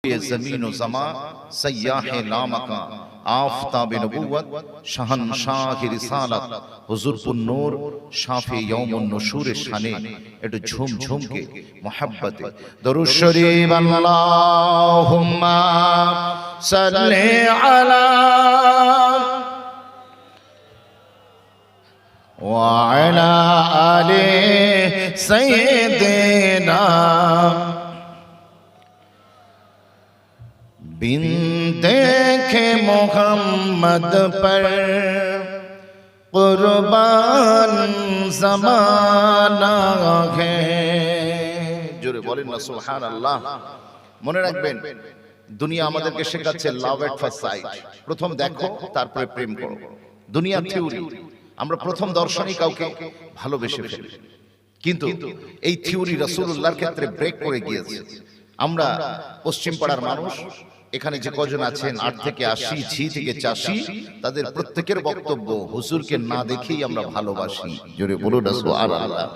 ये ज़मीन ज़मा सय्याह लामका आफ़ताब नबुव्वत शहनशाह रिसालत हुज़ुर नूर शाफ़े यौमुन नुशूर शाने একটু ঝুম ঝুম কে মোহাব্বতে দরুদ শরীফ আল্লাহুম্মা সাল্লি আলা ওয়া আলা আলি সাইয়্যিদিনা बिन देखे मोहम्मद पर कुर्बान ज़माना है जोरे बोलें ना सुभान अल्लाह মনে রাখবেন দুনিয়া আমাদেরকে শেখাচ্ছে লাভ এট ফার্স্ট সাইট প্রথম দেখো তারপরে প্রেম করো দুনিয়া থিওরি আমরা প্রথম দর্শনই কাউকে ভালোবেসে ফেলি কিন্তু এই থিওরি রাসূলুল্লাহর ক্ষেত্রে ব্রেক করে গিয়েছে আমরা পশ্চিম পাড়ার মানুষ এখানে যে কজন আছেন 8 থেকে 80 ঝি থেকে 84 তাদের প্রত্যেকের বক্তব্য হুজুরকে না দেখেই আমরা ভালোবাসি জোরে বলুন সুবহানাল্লাহ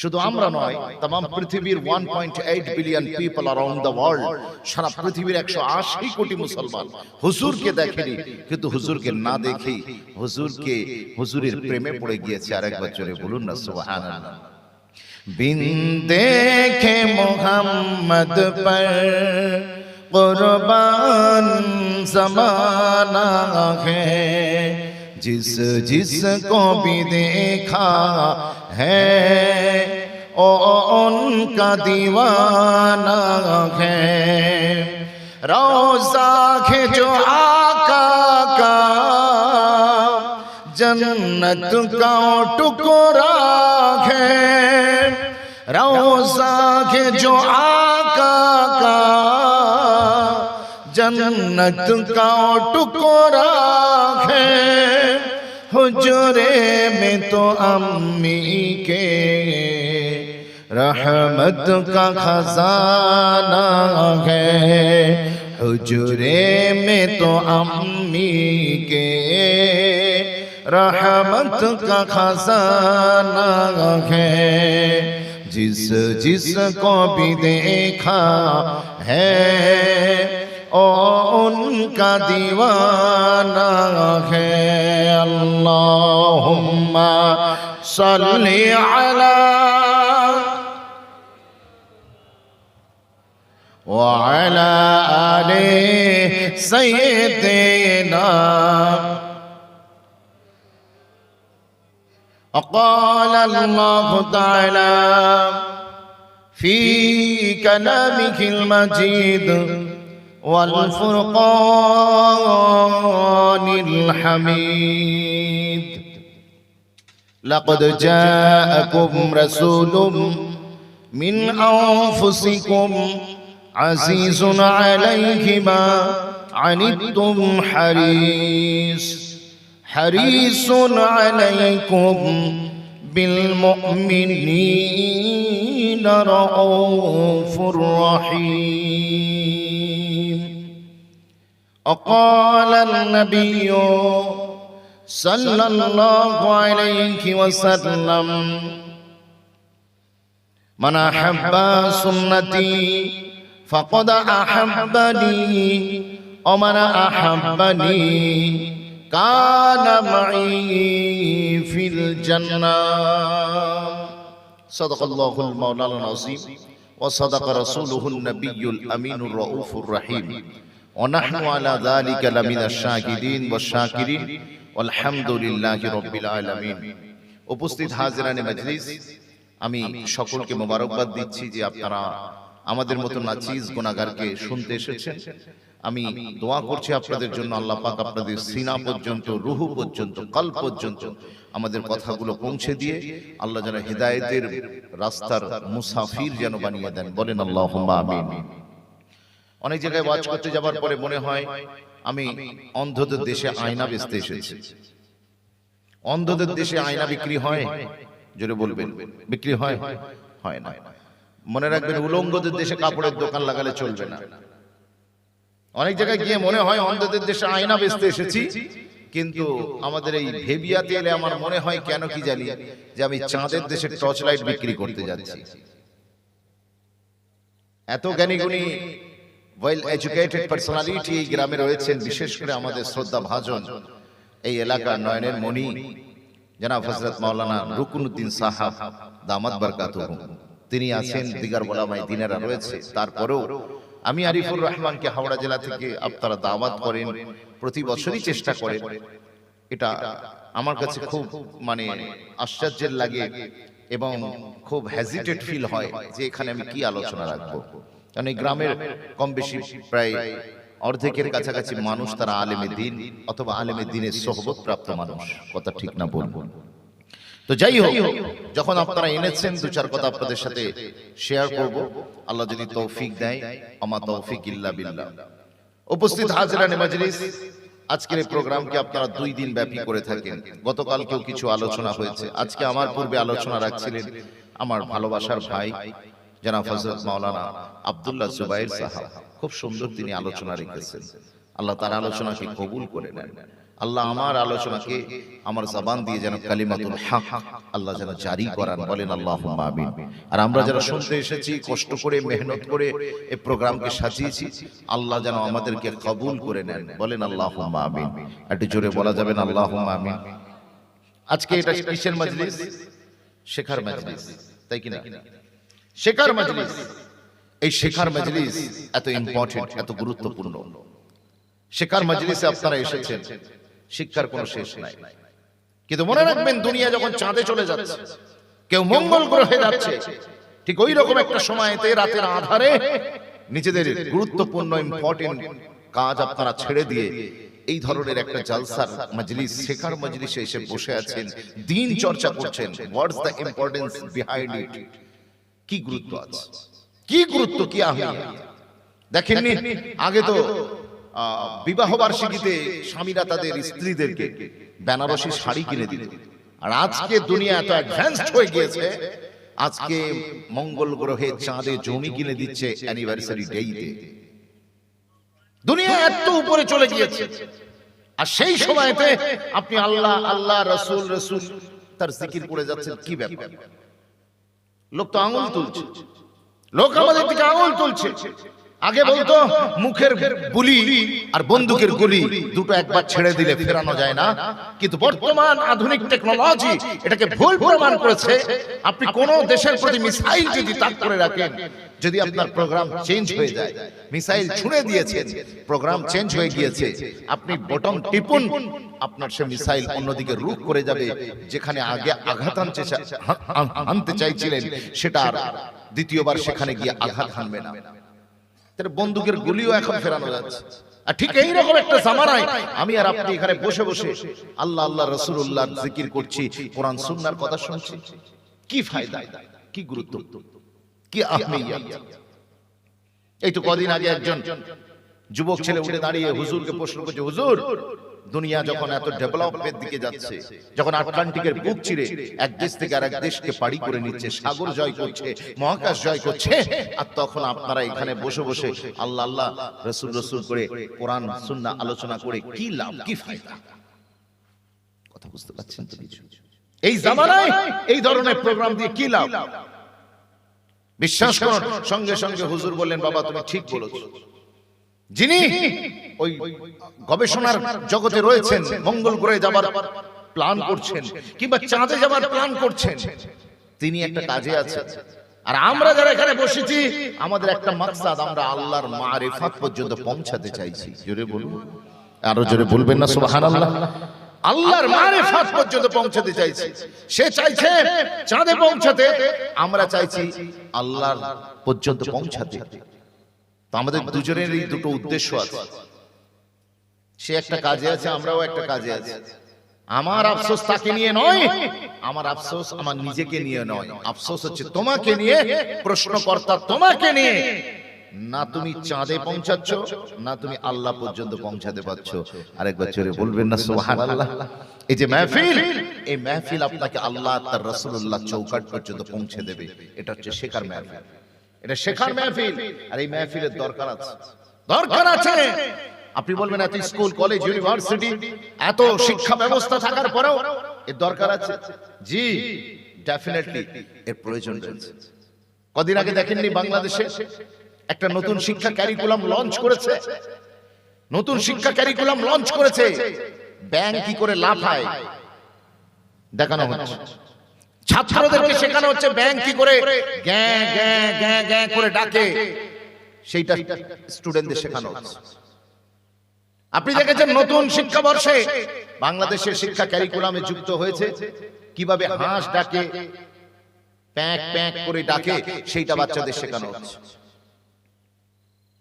শুধু আমরা নয় तमाम পৃথিবীর 1.8 billion people around the world সারা পৃথিবীর 180 কোটি মুসলমান হুজুরকে দেখেনি কিন্তু হুজুরকে না দেখেই হুজুরের প্রেমে পড়ে গিয়েছে আরেকবার জোরে বলুন না সুবহানাল্লাহ बिन देखे मोहम्मद पर कुर्बान ज़माना है जिसको भी देखा है ओ उनका दीवाना है रोज़ा है जो आका का जन्नत का टुकड़ा है रोज़ा है जो आका का जन्नत का टुकड़ा है हुजूरे में तो अम्मी के रहमत का खजाना है हुजूरे में तो अम्मी के रहमत का खजाना है जिसको भी देखा है ओ उनका दीवाना है अल्लाहुम्मा सल्ली अला व अला आले सय्यिदिना قال الله تعالى في كلامه المجيد والفرقان الحميد لقد جاءكم رسول من أنفسكم عزيز عليه ما عنتم حريص عليكم بالمؤمنين رؤوف رحيم وقال النبي صلى الله عليه وسلم من أحب سنتي فقد أحبني ومن أحبني كان معي في الجنة صدق الله المولى العظيم وصدق رسوله النبي الأمين الرؤوف الرحيم ونحن على ذلك لمن الشاهدين والشاكرين والحمد لله رب العالمين উপস্থিত হাজিরানে মজলিস আমি সকলকে মোবারকবাদ দিচ্ছি যে আপনারা আমাদের মতো নাচিজ গুনাহগারকে শুনতে এসেছেন আমি দোয়া করছি আপনাদের জন্য আল্লাহ পাক আপনাদের সিনা পর্যন্ত রুহ পর্যন্ত কলব পর্যন্ত আমাদের কথাগুলো পৌঁছে দিয়ে আল্লাহ যেন হেদায়েতের রাস্তার মুসাফির যেন বানিয়ে দেন বলেন আল্লাহুম্মা আমিন অনেক জায়গায় ওয়াজ করতে যাবার পরে মনে হয় আমি অন্ধদের দেশে আয়না বেচতে এসেছি অন্ধদের দেশে আয়না বিক্রি হয় জোরে বলবেন বিক্রি হয় হয় না মনে রাখবেন উলঙ্গদের দেশে কাপড়ের দোকান লাগালে চলবে না অনেক জায়গায় গিয়ে মনে হয় অন্ধদের দেশে আয়না বেচতে এসেছি কিন্তু আমাদের এই ভেবিয়াতে এলে আমার মনে হয় কেন কি জানি যে আমি চাঁদের দেশে টর্চ লাইট বিক্রি করতে যাচ্ছি। এত জ্ঞানী গুণী ওয়েল এডুকেটেড পার্সোনালিটি এই গ্রামে রয়েছেন, বিশেষ করে আমাদের শ্রদ্ধা ভাজন এই এলাকার নয়নের মণি জনাব হযরত মাওলানা রুকনুদ্দিন সাহাব দামাত বারকাতুহু, তিনি আছেন। দিগার ওলামায়ে দ্বীনেরা রয়েছে। তারপরেও আমি আরিফুর রহমানকে হাওড়া জেলা থেকে আপনারা দাওয়াত করেন, প্রতি বছরই চেষ্টা করেন। এটা আমার কাছে খুব আশ্চর্যের লাগে এবং খুব হেজিটেট ফিল হয় যে এখানে আমি কি আলোচনা রাখবো, কারণ এই গ্রামের কম বেশি প্রায় অর্ধেকের কাছাকাছি মানুষ তারা আলেমে দ্বীন অথবা আলেমে দ্বীনের সোহবত প্রাপ্ত মানুষ। কথা ঠিক না বলবো? তো যাই হোক, যখন আপনারা এনেছেন দু চার কথা আপনাদের সাথে শেয়ার করব, আল্লাহ যদি তৌফিক দেয়। আমা তৌফিক ইল্লা বিল্লাহ। উপস্থিত হাজিরানে মাজলিস, আজকের এই প্রোগ্রামকে আপনারা 2 দিন ব্যাপী করে থাকেন। গতকালকেও কিছু আলোচনা হয়েছে। আজকে আমার পূর্বে আলোচনা রাখছিলেন আমার ভালোবাসার ভাই জনাব হযরত মাওলানা আব্দুল্লাহ জুবাইর সাহাব। খুব সুন্দর তিনি আলোচনা রেখেছেন। আল্লাহ তার আলোচনাকে কবুল করে নেন। আল্লাহ আমার আলোচনাকে আমার জবান দিয়ে যেন কালিমাতুল হক আল্লাহ যেন জারি করান, বলেন আল্লাহুম্মা আমিন। আর আমরা যারা শুনতে এসেছি, কষ্ট করে মেহনত করে এই প্রোগ্রামকে সাজিয়েছি, আল্লাহ যেন আমাদেরকে কবুল করে নেন, বলেন আল্লাহুম্মা আমিন। একটু জোরে বলা যাবে না আল্লাহুম্মা আমিন? আজকে এটা কিসের মজলিস? শেখার মজলিস, তাই কিনা? শেখার মজলিস। এই শেখার মজলিস এত ইম্পর্টেন্ট, এত গুরুত্বপূর্ণ। শেখার মজলিসে আপনারা এসেছেন, শিক্ষার কোনো শেষ নাই। কিন্তু মনে রাখবেন, দুনিয়া যখন চাঁদে চলে যাচ্ছে, কেউ মঙ্গল গ্রহে যাচ্ছে, ঠিক ওই রকম একটা সময়তে রাতের আধারে নিজেদের গুরুত্বপূর্ণ ইম্পর্টেন্ট কাজ আপনারা ছেড়ে দিয়ে এই ধরনের একটা জালসার মজলিস, শেখার মজলিসে এসে বসে আছেন, দিন চর্চা করছেন। What's the importance behind it? কি গুরুত্ব আছে, কি গুরুত্ব, কি আহমিয়ত দেখেননি? আগে তো বিবাহ বার্ষিকীতে স্বামীরা তাদের স্ত্রীদেরকে বেনারসি শাড়ি কিনে দিত। আর আজকে দুনিয়া এত অ্যাডভান্সড হয়ে গিয়েছে, আজকে মঙ্গল গ্রহে চাঁদে জমি কিনে দিচ্ছে অ্যানিভার্সারি ডেতে। দুনিয়া এত উপরে চলে গিয়েছে, আর সেই সময়তে আপনি আল্লাহ আল্লাহ রসুল রসুল তার জিকির করে যাচ্ছেন। কি ব্যাপার? লোক তো আঙুল তুলছে, লোক আমাদের দিকে আঙুল তুলছে। আগে বলতো মুখের বুলি আর বন্দুকের গুলি দুটো একবার ছেড়ে দিলে ফেরানো যায় না, কিন্তু বর্তমান আধুনিক টেকনোলজি এটাকে ভুল প্রমাণ করেছে। আপনি কোন দেশের প্রতি মিসাইল যদি তাক করে রাখেন, যদি আপনার প্রোগ্রাম চেঞ্জ হয়ে যায়, মিসাইল ছুঁড়ে দিয়েছেন, প্রোগ্রাম চেঞ্জ হয়ে গিয়েছে, আপনি বটন টিপুন, আপনার সে মিসাইল অন্যদিকে রুখ করে যাবে। যেখানে আগে আঘাত আনতে চাইছিলেন, সেটা আর দ্বিতীয়বার সেখানে গিয়ে আঘাত হানবে না। বন্দুকের গুলিও এখন ফেরানো যাচ্ছে। আর ঠিক এইরকম একটা জামানায় আমি আর আপনি এখানে বসে বসে আল্লাহ আল্লাহ রাসূলুল্লাহর জিকির করছি, কোরআন সুন্নাহর কথা শুনছি। কি ফায়দা, কি গুরুত্ব, কি আহমিয়ত! এই তো কদিন আগে একজন যুবক ছেলে উঠে দাঁড়িয়ে হুজুরকে প্রশ্ন করছে, হুজুর, দুনিয়া যখন এত ডেভেলপমেন্টের দিকে যাচ্ছে, যখন আটলান্টিকের বুক চিরে এক দেশ থেকে আরেক দেশকে পাড়ি করে নিচ্ছে, সাগর জয় করছে, মহাকাশ জয় করছে, আর তখন আপনারা এখানে বসে বসে আল্লাহ আল্লাহ রসুল রসুল করে কোরআন সুন্নাহ আলোচনা করে কি লাভ, কি ফায়দা? কথা বুঝতে পারছেন তো? কিছু এই জামানায় এই ধরনের প্রোগ্রাম দিয়ে কি লাভ? বিশ্বাস করুন, সঙ্গে সঙ্গে হুজুর বললেন, বাবা তুমি ঠিক বলেছো। যিনি ওই গবেষণার জগতে রয়েছেন, মঙ্গল গ্রহে যাবার প্ল্যান করছেন কিংবা চাঁদে যাবার প্ল্যান করছেন, তিনি একটা কাজে আছেন। আর আমরা যারা এখানে বসেছি, আমাদের একটা মাকসাদ, আমরা আল্লাহর মারিফাত পর্যন্ত পৌঁছাতে চাইছি। জোরে বলুন, আরো জোরে বলবেন না সুবহানাল্লাহ? আল্লাহর মারিফাত পর্যন্ত পৌঁছাতে চাইছি। সে চাইছে চাঁদে পৌঁছাতে, আমরা চাইছি আল্লাহর পর্যন্ত পৌঁছাতে। তো আমাদের দুজনেরই দুটো উদ্দেশ্য আছে। সে একটা কাজে আছে, আমরাও একটা কাজে আছি। আমার আফসোস তাকে নিয়ে নয়, আমার আফসোস আমার নিজেকে নিয়ে নয়, আফসোস হচ্ছে তোমাকে নিয়ে, প্রশ্নকর্তা তোমাকে নিয়ে। না তুমি চাঁদে পৌঁছাচ্ছ, না তুমি আল্লাহ পর্যন্ত পৌঁছাতে পারছো। আরেকবার জোরে বলবেন না সুবহানাল্লাহ? এই যে মাহফিল, এই মাহফিল আপনাকে আল্লাহ তার রাসূলুল্লাহ চৌকাঠ পর্যন্ত পৌঁছে দেবে। এটা হচ্ছে শেখার মাহফিল, এটা শেখার মাহফিল। আর এই মাহফিলের দরকার আছে, দরকার আছে। আপনি বলবেন এত স্কুল কলেজ ইউনিভার্সিটি এত শিক্ষা ব্যবস্থা থাকার পরেও এর দরকার আছে। জি, ডেফিনেটলি এর প্রয়োজন রয়েছে। কদিন আগে দেখেননি বাংলাদেশে একটা নতুন শিক্ষা ক্যারিকুলাম লঞ্চ করেছে, নতুন শিক্ষা ক্যারিকুলাম লঞ্চ করেছে। ব্যাংক কি করে লাফায় দেখানো হচ্ছে, ছাত্রদেরকে শেখানো হচ্ছে ব্যাংক কি করে গ্যাঁ গ্যাঁ গ্যাঁ গ্যাঁ করে ডাকে, সেইটা স্টুডেন্টদের শেখানো হচ্ছে। আপনি দেখেছেন নতুন শিক্ষাবর্ষে বাংলাদেশের শিক্ষা ক্যারিকুলামে যুক্ত হয়েছে কিভাবে হাঁস ডাকে, প্যাঁক প্যাঁক করে ডাকে, সেইটা বাচ্চাদের শেখানো হচ্ছে।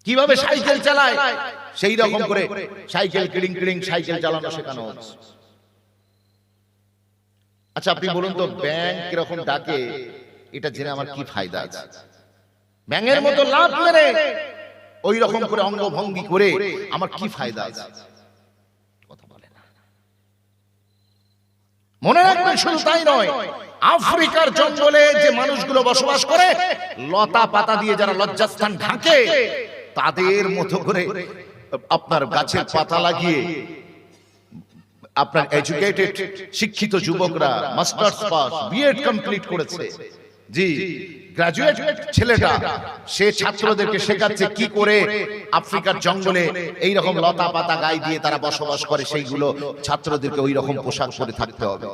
কিভাবে সাইকেল চালায় সেই রকম করে সাইকেল কিড়িং কিড়িং সাইকেল চালানো শেখানো হচ্ছে। আচ্ছা আপনি বলুন তো, ব্যাংক কিরকম ডাকে এটা জেনে আমার কি ফায়দা আছে? ব্যাঙের মতো লাফ মেরে ওই রকম করে অঙ্গভঙ্গি করে আমার কি ফায়দা আছে? কথা বলে না। মনে রাখবেন শুধু তাই নয়, আফ্রিকার জঙ্গলে যে মানুষগুলো বসবাস করে লতা পাতা দিয়ে যারা লজ্জাস্থান ঢাকে, তাদের মতো করে আপনার গাছের পাতা লাগিয়ে আপনার এডুকেটেড শিক্ষিত যুবকরা মাস্টার্স পাস বিএড কমপ্লিট করেছে, জি গ্রাজুয়েট ছেলেটা, সে ছাত্রদেরকে শেখাচ্ছে কি করে আফ্রিকার জঙ্গলে এই রকম লতা পাতা গায়ে দিয়ে তারা বসবাস করে, সেইগুলো ছাত্রদেরকে ওই রকম পোশাক পরে থাকতে হবে।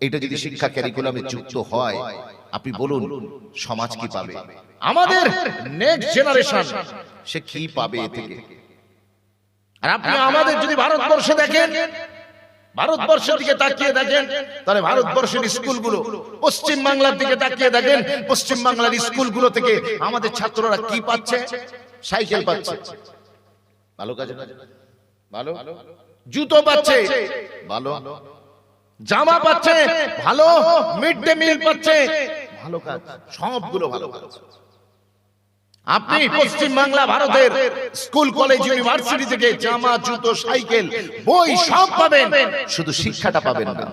এটা যদি শিক্ষা ক্যারিকুলামে যুক্ত হয়, আপনি বলুন সমাজ কি পাবে? আমাদের নেক্সট জেনারেশন সে কি পাবে এ থেকে? আর আপনি আমাদের যদি ভারতবর্ষে দেখেন, ভারতবর্ষের দিকে তাকিয়ে দেখেন, তাহলে ভারতবর্ষের স্কুলগুলো, পশ্চিম বাংলার দিকে তাকিয়ে দেখেন, পশ্চিম বাংলার স্কুলগুলো থেকে আমাদের ছাত্ররা কি পাচ্ছে? সাইকেল পাচ্ছে, ভালো কাজ, ভালো জুতো পাচ্ছে, ভালো জামা পাচ্ছে, ভালো মিড ডে মিল পাচ্ছে, ভালো কাজ, সবগুলো ভালো কাজ। আপনি পশ্চিম বাংলা ভারতের স্কুল কলেজ ইউনিভার্সিটি থেকে জামা জুতো সাইকেল বই সব পাবেন, শুধু শিক্ষাটা পাবেন না।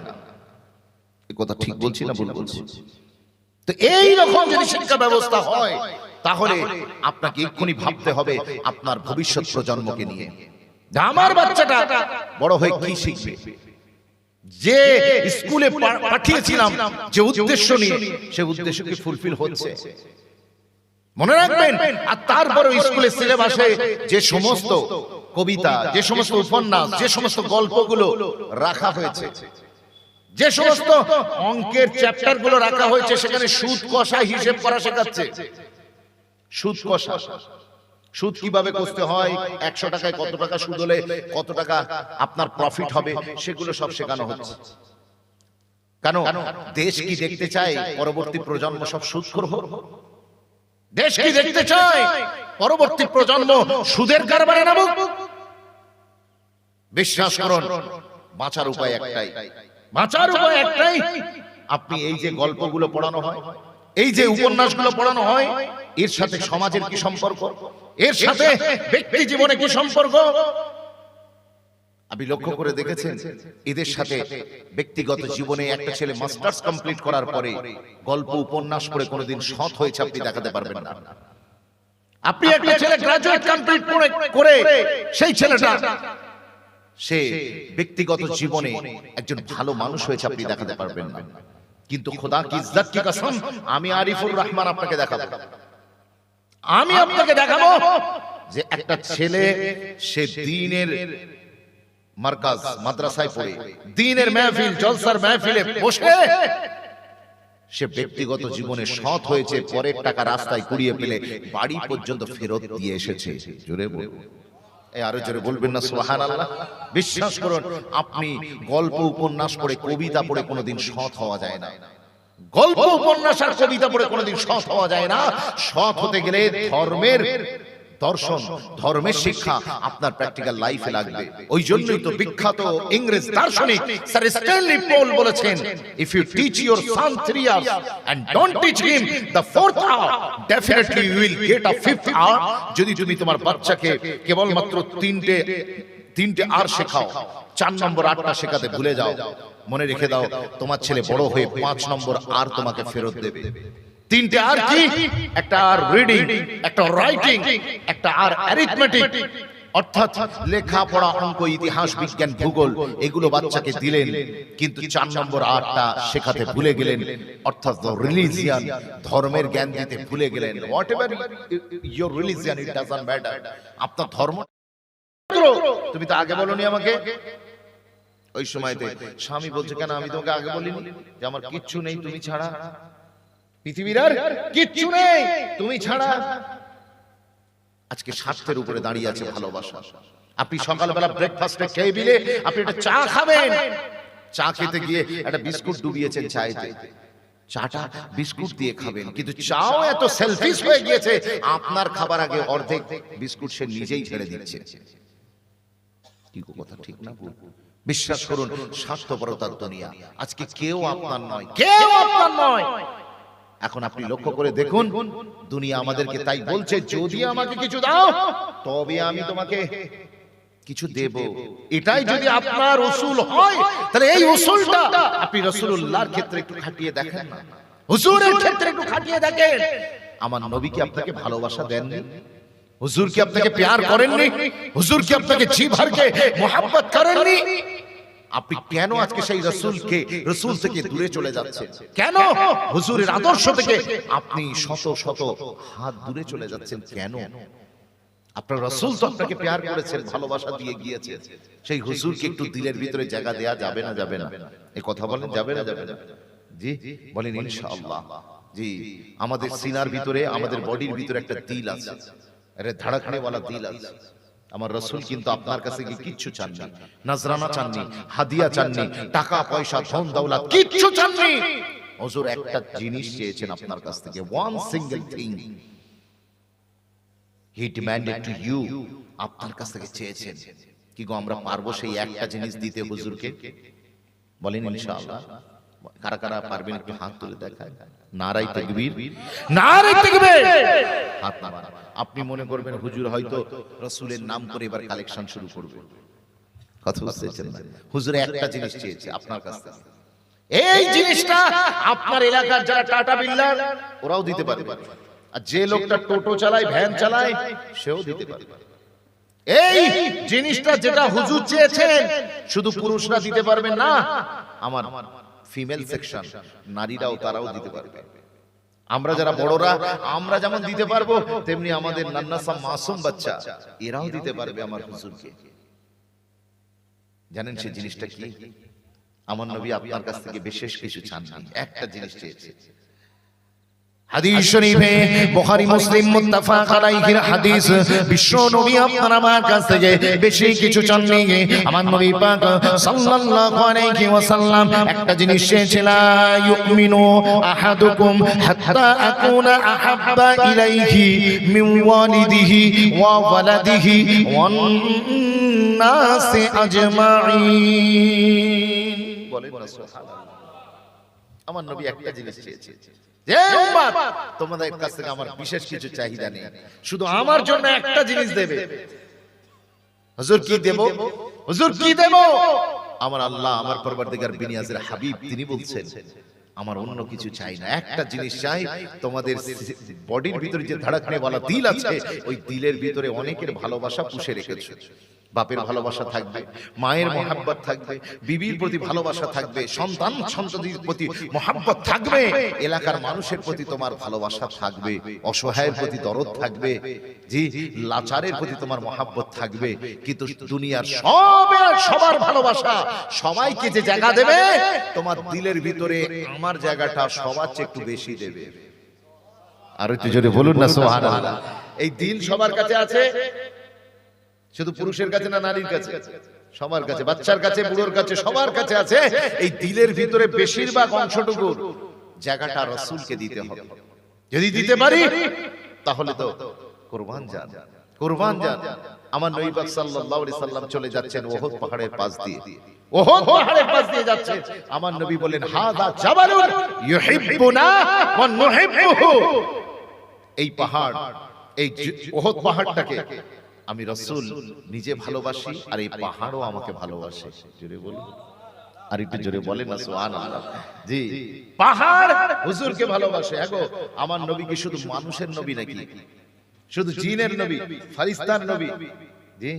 এই কথা ঠিক বলছি না ভুল বলছি? তো এই রকম যদি শিক্ষা ব্যবস্থা হয়, তাহলে আপনাকে এক্ষুনি ভাবতে হবে আপনার ভবিষ্যৎ প্রজন্মকে নিয়ে, আমার বাচ্চাটা বড় হয়ে কি শিখবে। যে স্কুলে পাঠিয়েছিলাম যে উদ্দেশ্য নিয়ে, সে উদ্দেশ্য কি ফুলফিল হচ্ছে? মনে রাখবেন। আর তারপরে স্কুলের সিলেবাসে যে সমস্ত কবিতা, যে সমস্ত উপন্যাস, যে সমস্ত গল্পগুলো রাখা হয়েছে, যে সমস্ত অঙ্কের চ্যাপ্টার গুলো রাখা হয়েছে, সেখানে সুদ কষা হিসেব করা শেখাচ্ছে। সুদ কষা, সুদ কিভাবে কষতে হয়, 100 টাকায় কত টাকা সুদ হলে কত টাকা আপনার প্রফিট হবে, সেগুলো সব শেখানো হচ্ছে। কেন? দেশ কি দেখতে চায় পরবর্তী প্রজন্ম সব সুদখোর হোক? দেশ কি দেখতে চায় পরবর্তী প্রজন্ম সুদের কারবারে নামুক? বিশ্বাস করুন, বাঁচার উপায় একটাই, বাঁচার উপায় একটাই। আপনি এই যে গল্পগুলো পড়ানো হয়, এই যে উপন্যাসগুলো পড়ানো হয়, এর সাথে সমাজের কি সম্পর্ক, এর সাথে ব্যক্তি জীবনে কি সম্পর্ক? আপনি লক্ষ্য করে দেখেছেন এদের সাথে ব্যক্তিগত জীবনে একটা ছেলে মাস্টার্স কমপ্লিট করার পরে গল্প উপন্যাস পড়ে কোনোদিন সৎ হয়েছে আপনি দেখাতে পারবেন না। আপনি একটা ছেলে গ্রাজুয়েট কমপ্লিট করে সেই ছেলেটা সে ব্যক্তিগত জীবনে একজন ভালো মানুষ হয়েছে আপনি দেখাতে পারবেন না। কিন্তু খোদা কি ইজ্জত কি কসম, আমি আরিফুর রহমান আপনাকে দেখাবো, আমি আপনাকে দেখাবো যে একটা ছেলে সে দ্বীনের মার্কাজ মাদ্রাসায় পড়ে দ্বীনের মাহফিল জলসার মাহফিলে বসে সে ব্যক্তিগত জীবনে সৎ হয়েছে, পরের টাকা রাস্তায় কুড়িয়ে ফেলে বাড়ি পর্যন্ত ফেরত দিয়ে এসেছে। জোরে বলুন, আরো জোরে বলবেন না সুবহানাল্লাহ? বিশ্বাস করুন, আপনি গল্প উপন্যাস পড়ে কবিতা পড়ে কোনোদিন সৎ হওয়া যায় না। গল্প উপন্যাস আর কবিতা পড়ে কোনোদিন সৎ হওয়া যায় না। সৎ হতে গেলে ধর্মের দর্শন, ধর্মের শিক্ষা আপনার প্র্যাকটিক্যাল লাইফে লাগবে। ওই জন্যই তো বিখ্যাত ইংরেজ দার্শনিক স্যার স্ট্যানলি পোল বলেছেন, if you teach your son 3 years and don't teach him the 4th hour, definitely you will get a 5th hour. যদি তুমি তোমার বাচ্চাকে কেবলমাত্র তিনটে আর শেখাও, 4 নম্বর আরটা শেখাতে ভুলে যাও, মনে রেখে দাও তোমার ছেলে বড় হয়ে 5 নম্বর আর তোমাকে ফেরত দেবে। 3টে আর কি? একটা আর রিডিং, একটা রাইটিং, একটা আর অ্যারিথমেটিক, অর্থাৎ লেখাপড়া, অঙ্ক, ইতিহাস, বিজ্ঞান, ভূগোল এগুলো বাচ্চাকে দিলেন, কিন্তু 4 নম্বর আটটা শেখাতে ভুলে গেলেন, অর্থাৎ রিলিজিয়ান, ধর্মের জ্ঞান দিতে ভুলে গেলেন। What ever your religion, it doesn't matter. আপনার ধর্ম তুমি তো আগে বলনি আমাকে। ওই সময়তে স্বামী বলছে, কেন আমি তোমাকে আগে বলিনি যে আমার কিচ্ছু নেই তুমি ছাড়া, পৃথিবীর আর কিচ্ছু নেই তুমি ছাড়া। আজকে স্বার্থের উপরে দাঁড়িয়ে আছে ভালোবাসা। আপনি সকালবেলা ব্রেকফাস্টে খেয়ে দিলে আপনি একটা চা খাবেন, চা খেতে গিয়ে একটা বিস্কুট ডুবিয়েছেন চায়েতে, চাটা বিস্কুট দিয়ে খাবেন, কিন্তু চাও এত সেলফিশ হয়ে গিয়েছে আপনার খাবার আগে অর্ধেক বিস্কুট সে নিজেই ছেড়ে দিচ্ছে। কি কথা ঠিক না? বিশ্বাস করুন, স্বার্থপরতার দুনিয়া। আজকে কেউ আপনার নয়, কেউ আপনার নয়। এখন আপনি লক্ষ্য করে দেখুন, দুনিয়া আমাদেরকে তাই বলছে, যদি আমাকে কিছু দাও তবে আমি তোমাকে কিছু দেব। এটাই যদি আপনার উসুল হয়, তাহলে এই উসুলটা আপনি রাসূলুল্লাহর ক্ষেত্রে একটু খাটিয়ে দেখেন না, হুজুরের ক্ষেত্রে একটু খাটিয়ে দেখেন। আমার নবী কি আপনাকে ভালোবাসা দেননি? হুজুর কি আপনাকে প্যার করেননি? হুজুর কি আপনাকে জি ভর के मोहब्बत করেননি? আপনি কেন আজকে সেই রাসূল থেকে দূরে চলে যাচ্ছেন? কেন হুজুরের আদর্শ থেকে আপনি শত শত হাত দূরে চলে যাচ্ছেন? কেন? আপনার রাসূল তো আপনাকে প্যার করেছেন, ভালোবাসা দিয়ে গিয়েছেন। সেই হুজুরকে একটু দিলের ভিতরে জায়গা দেয়া যাবে না? যাবে না? এই কথা বলেন, যাবে না? যাবে না? জি বলেন ইনশাআল্লাহ। জি, আমাদের সিনার ভিতরে, আমাদের বডির ভিতরে একটা দিল আছে, আরে ধড়কনে वाला দিল আছে। আমার রাসূল কিন্তু আপনার কাছে কি কিচ্ছু চাননি, নজরানা চাননি, হাদিয়া চাননি, টাকা পয়সা ধন দৌলত কিচ্ছু চাননি। হুজুর একটা জিনিস চেয়েছেন আপনার কাছ থেকে, one single thing he demanded to you. আপনার কাছ থেকে চেয়েছেন। কি গো, আমরা পারবো সেই একটা জিনিস দিতে হুজুরকে? বলেন ইনশাআল্লাহ। কারা কারা পারবেন একটু হাত তুলে দেখায়। নারায়ে তাকবীর, নারায়ে তাকবীর। হাত নামান। আপনি মনে করবেন হুজুর হয়তো রাসূলের নাম করে এবার কালেকশন শুরু করবে। কথা বুঝতেছেন না? হুজুর একটা জিনিস চেয়েছে আপনার কাছ থেকে। এই জিনিসটা আপনার এলাকার যারা টাটা বিল্ডার ওরাও দিতে পারবে, আর যে লোকটা টোটো চালায়, ভ্যান চালায়, সেও দিতে পারবে। এই জিনিসটা যেটা হুজুর চেয়েছেন শুধু পুরুষরা দিতে পারবে না, আমার ফিমেল সেকশন, নারীরাও তারাও দিতে পারবে। আমরা যারা বড়রা আমরা যেমন দিতে পারবো, তেমনি আমাদের নান্নাসা মাসুম বাচ্চা এরাও দিতে পারবে আমার হুজুরকে। জানেন সেই জিনিসটা কি? আমার নবী আপনার কাছ থেকে বিশেষ কিছু চাননি, একটা জিনিস চেয়েছে। হাদিস শরীফে বুখারী মুসলিম মুত্তাফাক আলাইহির হাদিস, বিশ্ব নবী আপনার আমার কাছ থেকে বেশি কিছু চাননি। আমার নবী পাক সাল্লাল্লাহু আলাইহি ওয়াসাল্লাম একটা জিনিস চেয়েছিলেন, ইউমিনু আহাদুকুম হাত্তা আকুনা আহাব্বা ইলাইহি মিন ওয়ালিদিহি ওয়া ওয়ালাদিহি ওয়ান নাসি আজমাইন। বলেন না সুবহানাল্লাহ। আমার নবী একটা জিনিস চেয়েছে, যে উম্মত তোমাদের কাছ থেকে আমার বিশেষ কিছু চাহিদা নেই, শুধু আমার জন্য একটা জিনিস দেবে। হুজুর কি দেব? হুজুর কি দেব? আমার আল্লাহ, আমার পরবর্তীকার বিনিয়াজের হাবিব তিনি বলছেন, আমার অন্য কিছু চাই না, একটা জিনিস চাই, তোমাদের বডির ভিতরে যে ধড়কনে वाला দিল আছে, ওই দিলের ভিতরে অনেকের ভালোবাসা পুষে রেখেছো। বাপের ভালোবাসা থাকবে, মায়ের মহব্বত থাকবে, বিবির প্রতি ভালোবাসা থাকবে, সন্তান সন্ততির প্রতি মহব্বত থাকবে, এলাকার মানুষের প্রতি তোমার ভালোবাসা থাকবে, অসহায়ের প্রতি দরদ থাকবে, জি লাচারের প্রতি তোমার মহব্বত থাকবে। কিন্তু দুনিয়ার সবার ভালোবাসা সবাইকে যে জায়গা দেবে, তোমার দিলের ভিতরে আমার জায়গাটা সবার চেয়ে একটু বেশি দেবে। আর একটু জোরে বলুন না সুবহানাল্লাহ। এই দিল সবার কাছে আছে, শুধু পুরুষের কাছে না, নারীর কাছে, সবার কাছে, বাচ্চার কাছে, বুড়োর কাছে, সবার কাছে আছে। এই দিলের ভিতরে বেশিরভাগ অংশটুকুর জায়গাটা রাসূলকে দিতে হবে। যদি দিতে পারি তাহলে তো কুরবান যান, কুরবান যান। আমার নবী পাক সাল্লাল্লাহু আলাইহি সাল্লাম চলে যাচ্ছেন উহুদ পাহাড়ের পাশ দিয়ে, উহুদ পাহাড়ের পাশ দিয়ে যাচ্ছে। আমার নবী বলেন, হাযা জাবালুন ইউহিব্বুনা ওয়া নুহিব্বুহু। এই পাহাড়, এই উহুদ পাহাড়টাকে আমি রাসূল নিজে ভালোবাসি, আর এই পাহাড়ও আমাকে ভালোবাসে। জোরে বলুন, আর একটু জোরে বলেন না সুবহানাল্লাহ। জি, পাহাড় হুজুরকে ভালোবাসে। আগো আমার নবী কি শুধু মানুষের নবী নাকি? শুধু জিনের নবী, ফারিস্তার নবী জি,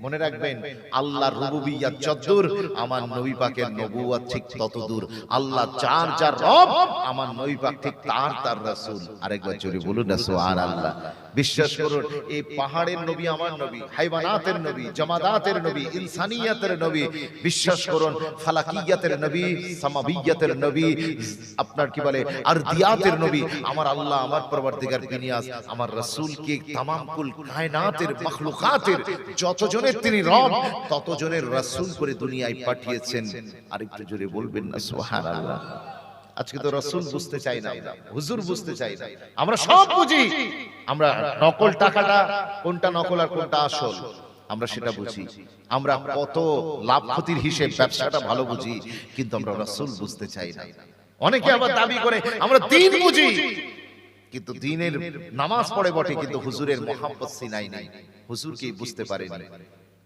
মনে রাখবেন আল্লাহর রুবুবিয়্যাত যতদূর, আমার নবী পাকের নবুয়ত ঠিক ততদূর। আল্লাহ যার যার রব, আমার নবী পাক ঠিক তার তার রাসূল। আরেকবার জোরে বলুন না সুবহানাল্লাহ। বিশ্বাস করুন, এই পাহাড়ের নবী আমার নবী, হাইওয়ানাতের নবী, জামাদাতের নবী, ইনসানিয়াতের নবী। বিশ্বাস করুন, ফালাকিয়াতের নবী, সামাবিয়াতের নবী, আপনার কি বলে আরদিয়াতের নবী। আমার আল্লাহ, আমার পরবর্তীকার বিনিয়াস, আমার রাসূলকে তামাম কুল কায়নাতের মাখলুকাতের যতজনের তিনি রব, ততজনের রাসূল করে দুনিয়ায় পাঠিয়েছেন। আরেকটু জোরে বলবেন না সুবহানাল্লাহ। আজকে তো রাসূল বুঝতে চাই না, হুজুর বুঝতে চাই না। আমরা সব বুঝি, আমরা নকল টাকাটা কোনটা নকল আর কোনটা আসল আমরা সেটা বুঝি। আমরা কত লাভ ক্ষতির হিসেব ব্যবসাটা ভালো বুঝি, কিন্তু আমরা রাসূল বুঝতে চাই না। অনেকে আবার দাবি করে আমরা দ্বীন বুঝি, কিন্তু দ্বীনের নামাজ পড়ে বটে, কিন্তু হুজুরের মোহাব্বত সিনাই নাই, হুজুরকে বুঝতে পারেনি।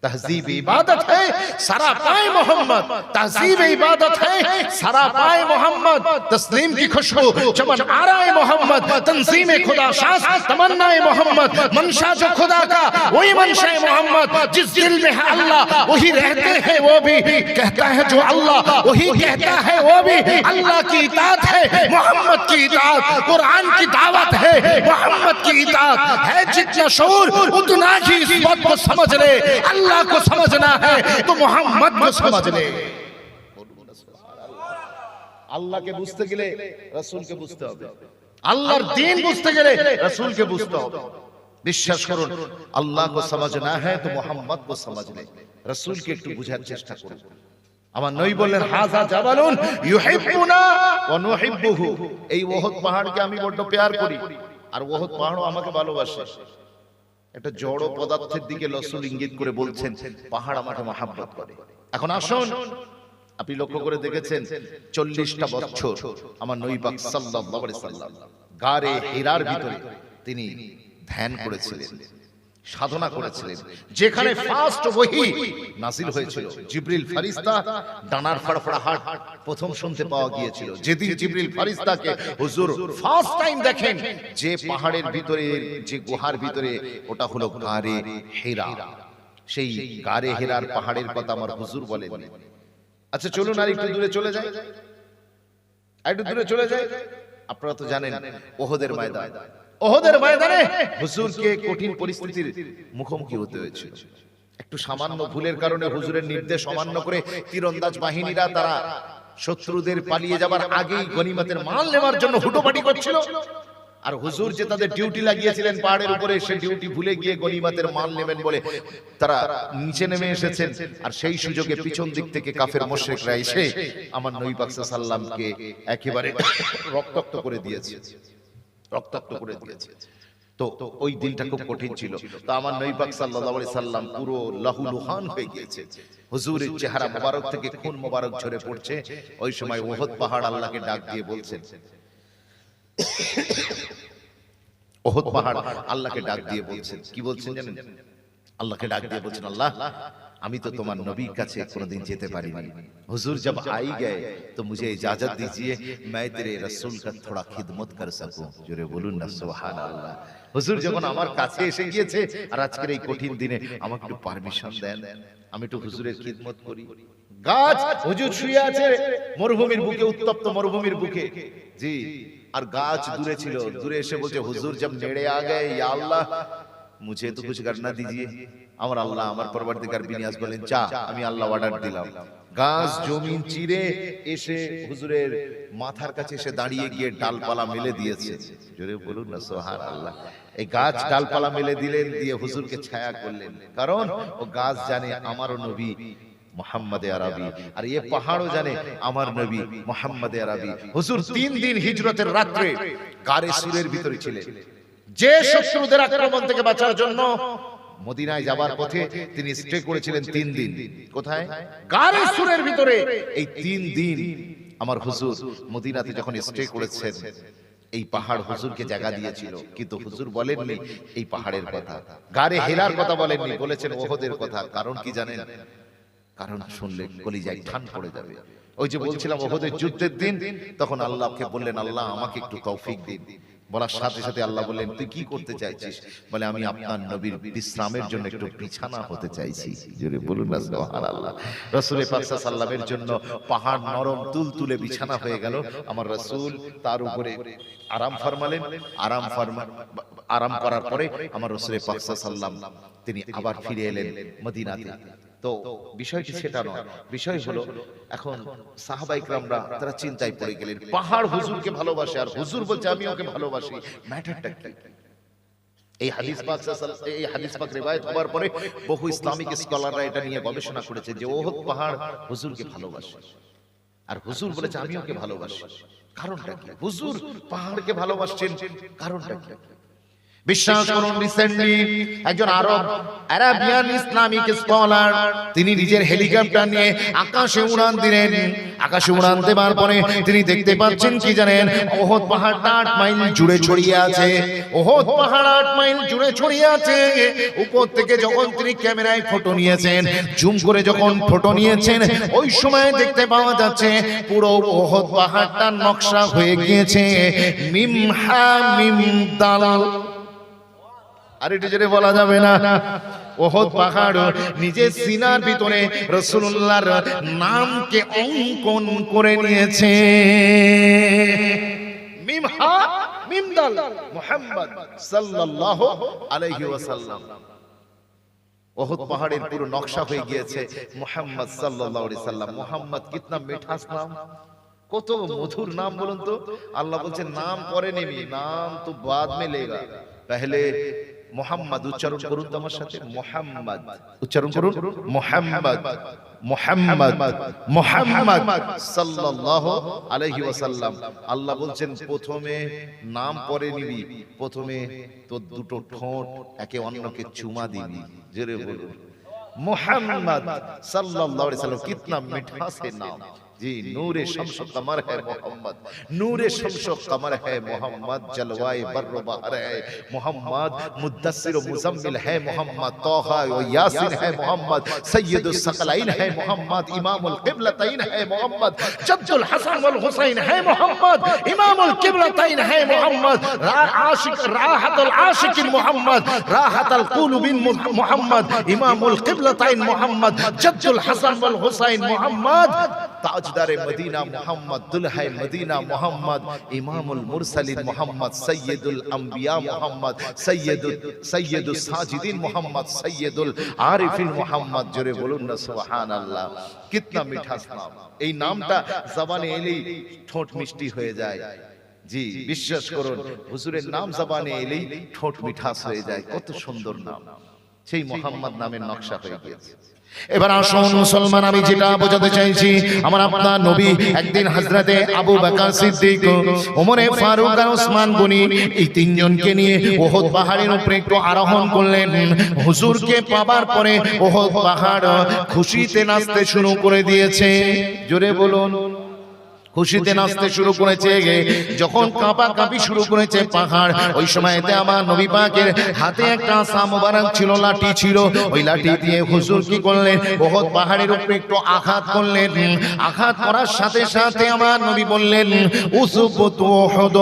तहजीब इबादत है सरापाए मोहम्मद, तहजीब इबादत है सरापाए मोहम्मद, तस्लीम की खुशबू चमन आराए मोहम्मद, तंजीम खुदा शास तमन्नाए मोहम्मद, मंशा जो खुदा का वही मंशा मोहम्मद, जिस दिल में है अल्लाह वही रहते हैं वो भी, कहता है जो अल्लाह वही कहता है वो भी। अल्लाह की इताअत है मोहम्मद की इताअत, कुरान की दावत है मोहम्मद की इताअत है। जितना शऊर उतना ही इस बात को समझ ले, अल्लाह को समझना है तो मोहम्मद को समझ ले। আল্লাহকে বুঝতে গেলে রাসূলকে বুঝতে হবে, আল্লাহর দ্বীন বুঝতে গেলে রাসূলকে বুঝতে হবে। বিশ্বাস করুন, আল্লাহ को समझना है तो मोहम्मद को समझ ले। রাসূলকে একটু বোঝার চেষ্টা করুন। আমার নবী বললেন হাযা জাবালুন ইউহিব্বুনা ওয়া নুহিব্বুহু, এই ওহদ পাহাড়কে আমি বড় প্যার করি আর ওহদ পাহাড়ও আমাকে ভালোবাসে। একটা জড় পদার্থের দিকে রাসূল ইঙ্গিত করে বলছেন পাহাড় আমাকে মহব্বত করে। এখন আসুন, আপনি লক্ষ্য করে দেখেছেন 40টা বছর আমার নবী পাক সাল্লাল্লাহু আলাইহি সাল্লাম গারে হিরার ভিতরে তিনি ধ্যান করেছিলেন, সাধনা করেছিলেন। যেখানে ফার্স্ট ওহী নাযিল হয়েছিল, জিবরিল ফেরেশতা ডানার ফড়ফড়াহট প্রথম শুনতে পাওয়া গিয়েছিল। যেদিন জিবরিল ফেরেশতাকে হুজুর ফার্স্ট টাইম দেখেন, যে পাহাড়ের ভিতরে, যে গুহার ভিতরে, ওটা হলো গারে হিরা। সেই গারে হিরার পাহাড়ের কথা আমার হুজুর বলেন। আচ্ছা চলুন আর একটু দূরে চলে যাই, একটু দূরে চলে যাই। আপনারা তো জানেন ওহদের ময়দান, ওহদের ময়দানে হুজুরকে কঠিন পরিস্থিতির মুখোমুখি হতে হয়েছিল। একটু সামান্য ভুলের কারণে হুজুরের নির্দেশ অমান্য করে তীরন্দাজ বাহিনীরা তারা শত্রুদের পালিয়ে যাবার আগেই গনিমতের মাল নেওয়ার জন্য হুটোপাটি করছিল। আর হুজুর যে তাদের ডিউটি লাগিয়েছিলেন পাহাড়ের উপরে, সেই ডিউটি ভুলে গিয়ে গনিমতের মাল নেবেন বলে তারা নিচে নেমে এসেছেন। আর সেই সুযোগে পিছন দিক থেকে কাফের মুশরিকরা এসে আমার নবী পাক সাল্লাল্লাহু আলাইহি সাল্লামকে একেবারে রক্তাক্ত করে দিয়েছে, রক্তাক্ত করে দিয়েছে। তো ওই দিনটা খুব কঠিন ছিল। তো আমার নবী পাক সাল্লাল্লাহু আলাইহি সাল্লাম পুরো লাহুলুহান হয়ে গিয়েছে, হুজুরের চেহারা মোবারক থেকে খুন মোবারক ঝরে পড়ছে। ওই সময় ওহদ পাহাড় আল্লাহকে ডাক দিয়ে বলছেন, ওহদ পাহাড় আল্লাহকে ডাক দিয়ে বলছেন, কি বলছেন জানেন? আল্লাহকে ডাক দিয়ে বলছেন, আল্লাহ আমি তো তোমার নবীর কাছে কোনোদিন যেতে পারিনি, হুজুর जब आई गए तो मुझे इजाजत दीजिए मैं तेरे रसूल का थोड़ा खिदमत कर सकूं। জোরে বলুন না সুবহানাল্লাহ। হুজুর যখন আমার কাছে এসে গিয়েছে আর আজকের এই কঠিন দিনে আমাকে একটু পারমিশন দেন, আমি একটু হুজুরের খিদমত করি। গাছ হুজুর শুয়ে আছে মরুভূমির বুকে, উত্তপ্ত মরুভূমির বুকে, জি, আর গাছ দূরে ছিল। দূরে এসে বলছে হুজুর जब नेड़े आ गए या अल्लाह मुझे तो कुछ करना दीजिए। আমার আল্লাহ, আমার পরবর্তীকার বিনিয়াস বলেন যা, আমি আল্লাহ অর্ডার দিলাম। গাছ জমিন চিরে এসে হুজুরের মাথার কাছে এসে দাঁড়িয়ে গিয়ে ডালপালা মেলে দিয়েছে। জোরে বলুন না সুবহানাল্লাহ। এই গাছ ডালপালা মেলে দিলেন, দিয়ে হুজুরকে ছায়া করলেন, কারণ ও গাছ জানে আমারও নবী মুহাম্মদ আরবি, আর এই পাহাড়ও জানে আমার নবী মুহাম্মদ আরবি। হুজুর 3 দিন হিজরতের রাত্রে গারে সুরের ভিতরে ছিলেন। যে শত্রুদের আক্রমণ থেকে বাঁচার জন্য মদিনায় যাবার পথে তিনি স্টে করেছিলেন 3 দিন। কোথায়? গারে সুরের ভিতরে। এই 3 দিন আমার হুজুর মদিনাতে যখন স্টে করেছেন, এই পাহাড় হুজুরকে জায়গা দিয়েছিল, কিন্তু হুজুর বলেননি এই পাহাড়ের কথা, গারে হিরার কথা বলেননি, বলেছেন ওহদের কথা। কারণ কি জানেন? কারণ শুনলে কলিজায় ঠান পড়ে যাবে। ওই যে বলছিলাম ওহদের যুদ্ধের দিন, তখন আল্লাহকে বললেন, আল্লাহ আমাকে একটু তৌফিক দিন, বলার সাথে সাথে আল্লাহ বললেন, তুই কি করতে চাইছিস? বলে, আমি আপনার নবীর বিশ্রামের জন্য একটু বিছানা হতে চাইছি। জোরে বলুন না সুবহানাল্লাহ। রাসূল পাক সাল্লাল্লাহু আলাইহি ওয়াসাল্লামের জন্য পাহাড় নরম তুলতুলে বিছানা হয়ে গেল। আমার রাসূল তার উপরে আরাম ফরমালেন। আরাম করার পরে আমার রাসূল পাক সাল্লাল্লাহু আলাইহি ওয়াসাল্লাম তিনি আবার ফিরে এলেন মদিনাতে। তো বিষয়টি সেটা নয়, বিষয় হলো এখন সাহাবায়ে কেরামরা তারা চিন্তায় পড়ে গেলেন, পাহাড় হুজুরকে ভালোবাসে আর হুজুর বলছে আমি ওকে ভালোবাসি, ম্যাটারটা কি? এই হাদিস পাক রিওয়ায়াত হওয়ার পরে বহু ইসলামিক স্কলাররা এটা নিয়ে গবেষণা করেছে যে ওহদ পাহাড় হুজুরকে ভালোবাসে আর হুজুর বলেছে আমি ওকে ভালোবাসি। কারণটা কি? হুজুর পাহাড়কে ভালোবাসছেন, কারণটা কি? বিশ্বাস করুন, রিসেন্টলি একজন আরাবিয়ান ইসলামিক স্কলার তিনি নিজের হেলিকপ্টার নিয়ে আকাশে উড়ান দিলেন। আকাশে উড়ান দেবার পরে তিনি দেখতে পাচ্ছেন কি জানেন, ওহদ পাহাড়টা 8 মাইল জুড়ে ছড়িয়ে আছে। ওহদ পাহাড় 8 মাইল জুড়ে ছড়িয়ে আছে। উপর থেকে যখন তিনি ক্যামেরায় ফটো নিয়েছেন, জুম করে যখন ফটো নিয়েছেন, ওই সময় দেখতে পাওয়া যাচ্ছে পুরো ওহদ পাহাড়টার নকশা হয়ে গিয়েছে মিম হা মিম দাল। আর এটা জেনে বলা যাবে না, ওহদ পাহাড় নিজের সিনার ভিতরে রাসূলুল্লাহর নামকে অঙ্কন করে নিয়েছে। মিম হা মিম দাল মুহাম্মদ সাল্লাল্লাহু আলাইহি ওয়াসাল্লাম। ওহদ পাহাড়ের পুরো নকশা হয়ে গিয়েছে মুহাম্মদ সাল্লাল্লাহু আলাইহি সাল্লাম। মুহাম্মদ কিতনা মিঠাস নাম, কত মধুর নাম বলুন তো। আল্লাহ বলছেন নাম পরে নেবি, নাম তো বাদ মে লেগা, পহলে মোহাম্মদ উচ্চারণ করুন তো আমার সাথে, মোহাম্মদ উচ্চারণ করুন, মোহাম্মদ মোহাম্মদ মোহাম্মদ সাল্লাল্লাহু আলাইহি ওয়াসাল্লাম। আল্লাহ বলছেন প্রথমে নাম পরে নিবি, প্রথমে তোর দুটো ঠোঁট একে অন্যকে চুমা দিবি। জোরে বলুন মোহাম্মদ সাল্লাল্লাহু আলাইহি ওয়াসাল্লাম। কিতনা মিঠা সে নাম। जी नूरे शम्स कमर है मोहम्मद, नूरे शम्स कमर है मोहम्मद, जलवाए बर्र बहर है मोहम्मद, मुद्दस्सिर मुज़म्मिल है मोहम्मद, तोहा व यासीन है मोहम्मद, सय्यदुस सकलैन है मोहम्मद, इमामुल क़िबलतैन है मोहम्मद, जद्दुल हसन वल हुसैन है मोहम्मद, इमामुल क़िबलतैन है मोहम्मद, आशिक राहतुल आशिकिन मोहम्मद, राहतुल क़ुलूबिन मोहम्मद, इमामुल क़िबलतैन मोहम्मद, जद्दुल हसन वल हुसैन मोहम्मद, ताजदार मदीना मोहम्मद, दुल्हा मदीना मोहम्मद, इमामुल मुरसलिन मोहम्मद, सय्यदुल अंबिया मोहम्मद, सय्यदुस साजिदिन मोहम्मद, सय्यदुल आरिफिन मोहम्मद। जोरे बोलुन ना सुबहानाल्लाह। कितना मीठा नाम। এই নামটা জবানে এলেই ঠোঁট মিষ্টি হয়ে যায়। জি বিশ্বাস করুন, হুজুরের নাম জবানে এলেই ঠোঁট মিঠাস হয়ে যায়। কত সুন্দর নাম। সেই মোহাম্মদ নামের নকশা হয়ে গিয়েছে। এবার আসুন মুসলমান, আমি যেটা বোঝাতে চাইছি, আমার আপনার নবী একদিন হযরতে আবু বকর সিদ্দিক, ওমরে ফারুক আর ওসমান গনি এই তিনজনকে নিয়ে ওহদ পাহাড়ের উপরে একটু আরোহণ করলেন। হুজুরকে পাবার পরে ওহদ পাহাড় খুশিতে নাচতে শুরু করে দিয়েছে। জোরে বলুন, খুশিতে নাচতে শুরু করেছে। যখন কাঁপাকাঁপি শুরু করেছে পাহাড়, ওই সময়তে আমার নবী পাকের হাতে একটা আসা মোবারক ছিল, লাঠি ছিল। ওই লাঠি দিয়ে হুজুর কি করলেন, ওহদ পাহাড়ের উপরে একটু আঘাত করলেন। আঘাত করার সাথে সাথে আমার নবী বললেন, উসবুতু উহুদ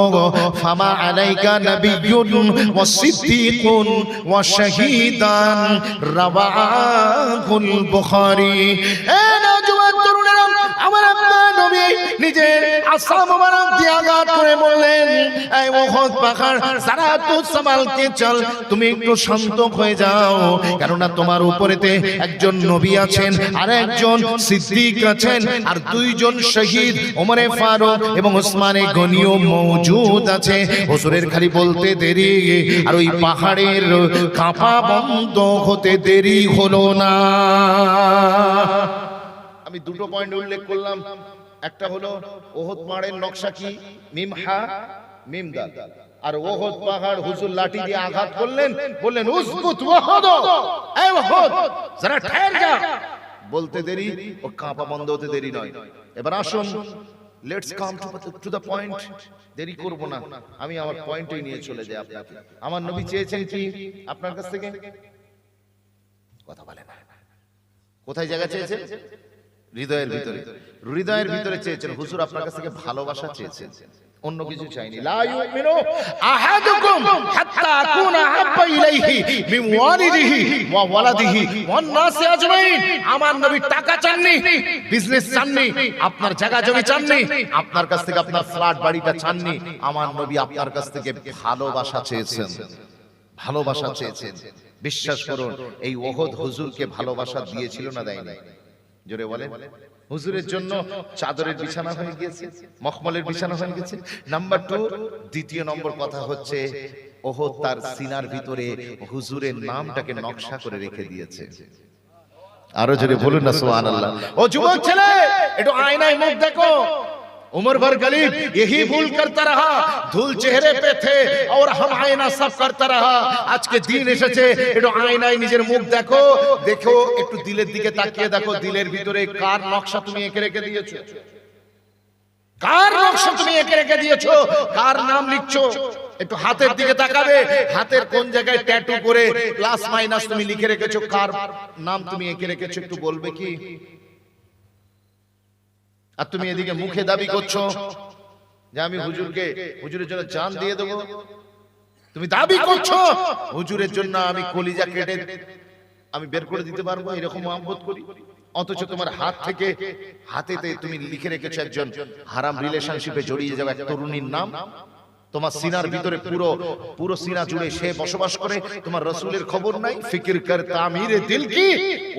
ফামা আলাইকা নাবিয়্যুন ওয়া সিদ্দীকুন ওয়া শাহীদান, রাওয়াহুল বুখারী। এ নওজওয়ান তরুণেরা, আমার আপনার নবী নিজের আসা মোবারক দিয়ে আঘাত করে বললেন, এই ওহদ পাহাড় সারা তো সামালকে চল, তুমি একটু শান্ত হয়ে যাও, কেননা তোমার উপরেতে একজন নবী আছেন আর একজন সিদ্দিক আছেন আর দুইজন শহীদ ওমরে ফারুক এবং ওসমানে গনিও মওজুদ আছে। হুজুরের খালি বলতে দেরি আর ওই পাহাড়ের কাঁপা বন্ধ হতে দেরি হলো না। আমি দুটো পয়েন্ট উল্লেখ করলাম, একটা হলো ওহদ পাহাড়ের নকশা কি, মিম হা মিম দাল। আর ওহদ পাহাড় হুজুর লাঠি দিয়ে আঘাত করলেন, বললেন উসবুত ওহদ, এই ওহদ যারা ঠের যা, বলতে দেরি ও কাঁপা বন্ধ হতে দেরি নয়। এবার আসুন, let's come to the point. দেরি করব না, আমি আমার পয়েন্টই নিয়ে চলে যাই আপনাকে। আমার নবী চেয়েছেন কি আপনার কাছ থেকে? কথা বলে না। কোথায় জায়গা চেয়েছেন? হৃদয়ের ভিতরে, হৃদয়ের ভিতরে চেয়েছেন হুজুর আপনার কাছ থেকে ভালোবাসা চেয়েছেন, অন্য কিছু চাইনি। লা ইউমিনু আহাদুকুম হাত্তা আকুনা আহাব্বা ইলাইহি মিন ওয়ালিদিহি ওয়া ওয়ালাদিহি ওয়ান নাসি আজমাইন। আমার নবী টাকা চাননি, বিজনেস চাননি, আপনার জায়গা জমি চাননি, আপনার কাছ থেকে আপনার ফ্ল্যাট বাড়িটা চাননি। আমার নবী আপনার কাছ থেকে ভালোবাসা চেয়েছেন, ভালোবাসা চেয়েছেন। বিশ্বাস করুন এই ওহদ হুজুরকে ভালোবাসা দিয়েছিল না দেয়নি? জোরে বলেন। হুজুরের জন্য চাদরের বিছানা হয়ে গিয়েছে, মখমলের বিছানা হয়ে গেছে। নাম্বার 2, দ্বিতীয় নম্বর কথা হচ্ছে ওহদ তার সিনার ভিতরে হুজুরের নামটাকে নকশা করে রেখে দিয়েছে। আরো জোরে বলুন না সুবহানাল্লাহ। ও যুবক ছেলে, একটু আয়নায় মুখ দেখো। उम्र भर गरीब यही भूल करता रहा, धूल चेहरे पे थे और हम आईना सब करता रहा। आज के दिन এসেছে, একটু আয়নায় নিজের মুখ দেখো, দেখো একটু দিলের দিকে তাকিয়ে দেখো, দিলের ভিতরে কার নকশা তুমি এঁকে রেখে দিয়েছো, কার নকশা তুমি এঁকে রেখে দিয়েছো, কার নাম লিখছো। একটু হাতের দিকে তাকাবে, হাতের কোন জায়গায় ট্যাটু করে প্লাস মাইনাস তুমি লিখে রেখেছো, কার নাম তুমি এঁকে রেখেছো একটু বলবে কি? আর তুমি এদিকে মুখে দাবি করছো যে আমি হুজুরের জন্য জান দিয়ে দেবো। তুমি দাবি করছো হুজুরের জন্য আমি কলিজা কেটে আমি বের করে দিতে পারবো, এরকম মহব্বত করি। অথচ তোমার হাত থেকে হাতেতে তুমি লিখে রেখেছো একজন হারাম রিলেশনশিপে জড়িয়ে যাওয়া এক তরুণীর নাম। তোমার সিনার ভিতরে পুরো সিনা জুড়ে সে বসবাস করে, তোমার রসুলের খবর নাই। ফিকির কর তামিরে দিল কি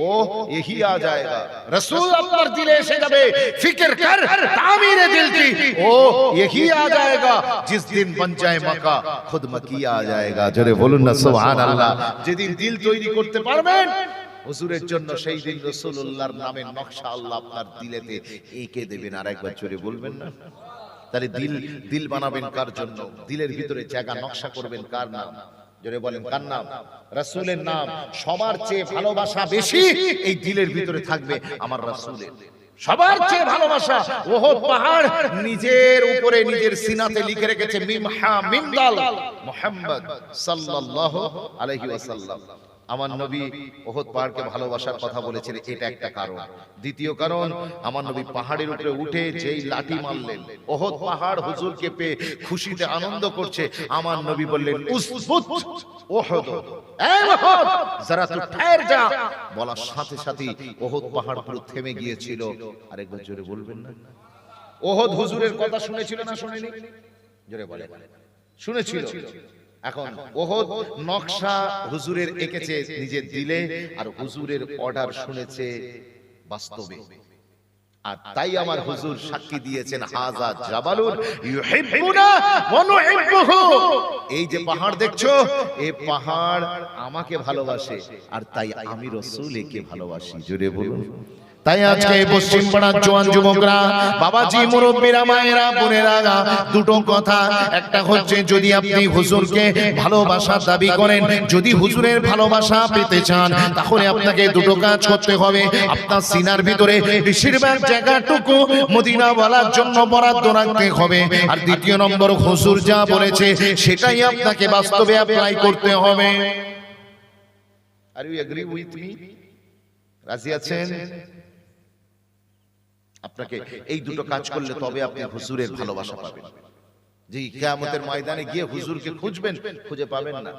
ও यही आ जाएगा, রসুল আপনার দিলে এসে যাবে। ফিকির কর তামিরে দিল কি ও यही आ जाएगा, जिस दिन बन जाए मक्का खुद मक्की आ जाएगा। জোরে বলুন না সুবহানাল্লাহ। যেদিন দিল তৈরি করতে পারবেন হুজুরের জন্য, সেই দিন রাসূলুল্লাহর নামের নকশা আল্লাহ আপনার দিলেতে এঁকে দেবেন। আর একবার জোরে বলবেন না? তাহলে দিল বানাবেন কার জন্য? দিলের ভিতরে জায়গা নকশা করবেন কার নাম? জোরে বলেন কার নাম? রাসূলের নাম। সবার চেয়ে ভালোবাসা বেশি এই দিলের ভিতরে থাকবে আমার রাসূলের। সবার চেয়ে ভালোবাসা ওহদ পাহাড় নিজের উপরে নিজের সিনাতে লিখে রেখেছে মিমহা মিমদাল মুহাম্মদ সাল্লাল্লাহু আলাইহি ওয়াসাল্লাম। আমার নবী ওহদ পাহাড়কে ভালোবাসার কথা বলেছেন, এটা একটা কারণ। দ্বিতীয় কারণ, আমার নবী পাহাড়ের উপরে উঠে যেই লাঠি মারলেন, ওহদ পাহাড় হুজুরকে পেয়ে খুশিতে আনন্দ করছে। আমার নবী বললেন উসবুত ওহদ, এই ওহদ যারা তুই ঠের যা। বলার সাথে সাথে ওহদ পাহাড় পুরো থেমে গিয়েছিল। আরেকবার জোরে বলবেন না? ওহদ হুজুরের কথা শুনেছিল না শুনেনি? জোরে বলে শুনেছিল। এখন ওহদ নকশা হুজুরের এঁকেছে নিজের দিলে, আর হুজুরের অর্ডার শুনেছে বাস্তবে। আর তাই আমার হুজুর সাক্ষী দিয়েছেন হাযা জাবালুন ইউহিব্বুনা ওয়া নুহিব্বুহু। এই যে পাহাড় দেখছো, এই পাহাড় আমাকে ভালোবাসে, আর তাই আমি রাসূল একে ভালোবাসি। জোরে বলুন। তাই আজকে পশ্চিম পাড়ার জওয়ান যুবকরা, বাবাজি, মুরব্বীরা, মায়েরা, বোনেরা, দুটো কথা। একটা হচ্ছে যদি আপনি হুজুরকে ভালোবাসার দাবি করেন, যদি হুজুরের ভালোবাসা পেতে চান, তাহলে আপনাকে দুটো কাজ করতে হবে। আপনার সিনার ভিতরে বেশিরভাগ জায়গাটুকু মদিনা ওয়ালার জন্য বরাদ্দ রাখতে হবে। আর দ্বিতীয় নম্বর, হুজুর যা বলেছে সেটাই আপনাকে বাস্তবে অ্যাপ্লাই করতে হবে। Are you agree with me? রাজি আছেন? আপনাকে এই দুটো কাজ করলে তবে আপনি হুজুরের ভালোবাসা পাবেন। যে কিয়ামতের ময়দানে গিয়ে হুজুরকে খুঁজবেন, খুঁজে পাবেন না,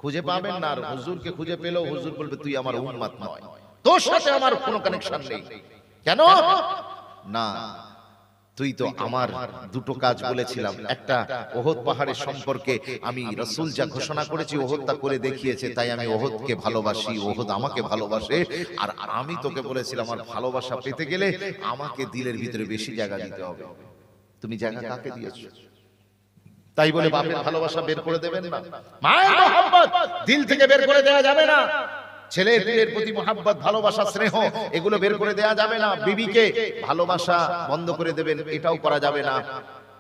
খুঁজে পাবেন না। আর হুজুরকে খুঁজে পেলেও হুজুর বলবে তুই আমার উম্মত নয়, তোর সাথে আমার কোনো কানেকশন নেই। কেন না? তুই তো আমার দুটো কাজ বলেছিলাম। একটা, ওহদ পাহাড়ের সম্পর্কে আমি রাসূল যা ঘোষণা করেছি ওহদ তা করে দেখিয়েছে, তাই আমি ওহদকে ভালোবাসি, ওহদ আমাকে ভালোবাসে। আর আমি তোকে বলেছিলাম আমার ভালোবাসা পেতে গেলে আমাকে দিলের ভিতরে বেশি জায়গা দিতে হবে। তুমি জায়গা কাকে দিয়েছো? তাই বলে বাপের ভালোবাসা বের করে দেবেন না, মায়ের মহব্বত দিল থেকে বের করে দেওয়া যাবে না। ছেলের বিয়ের প্রতি মহব্বত, ভালোবাসা, স্নেহ এগুলো বের করে দেওয়া যাবে না। বিবিকে ভালোবাসা বন্ধ করে দেবেন, এটাও করা যাবে না।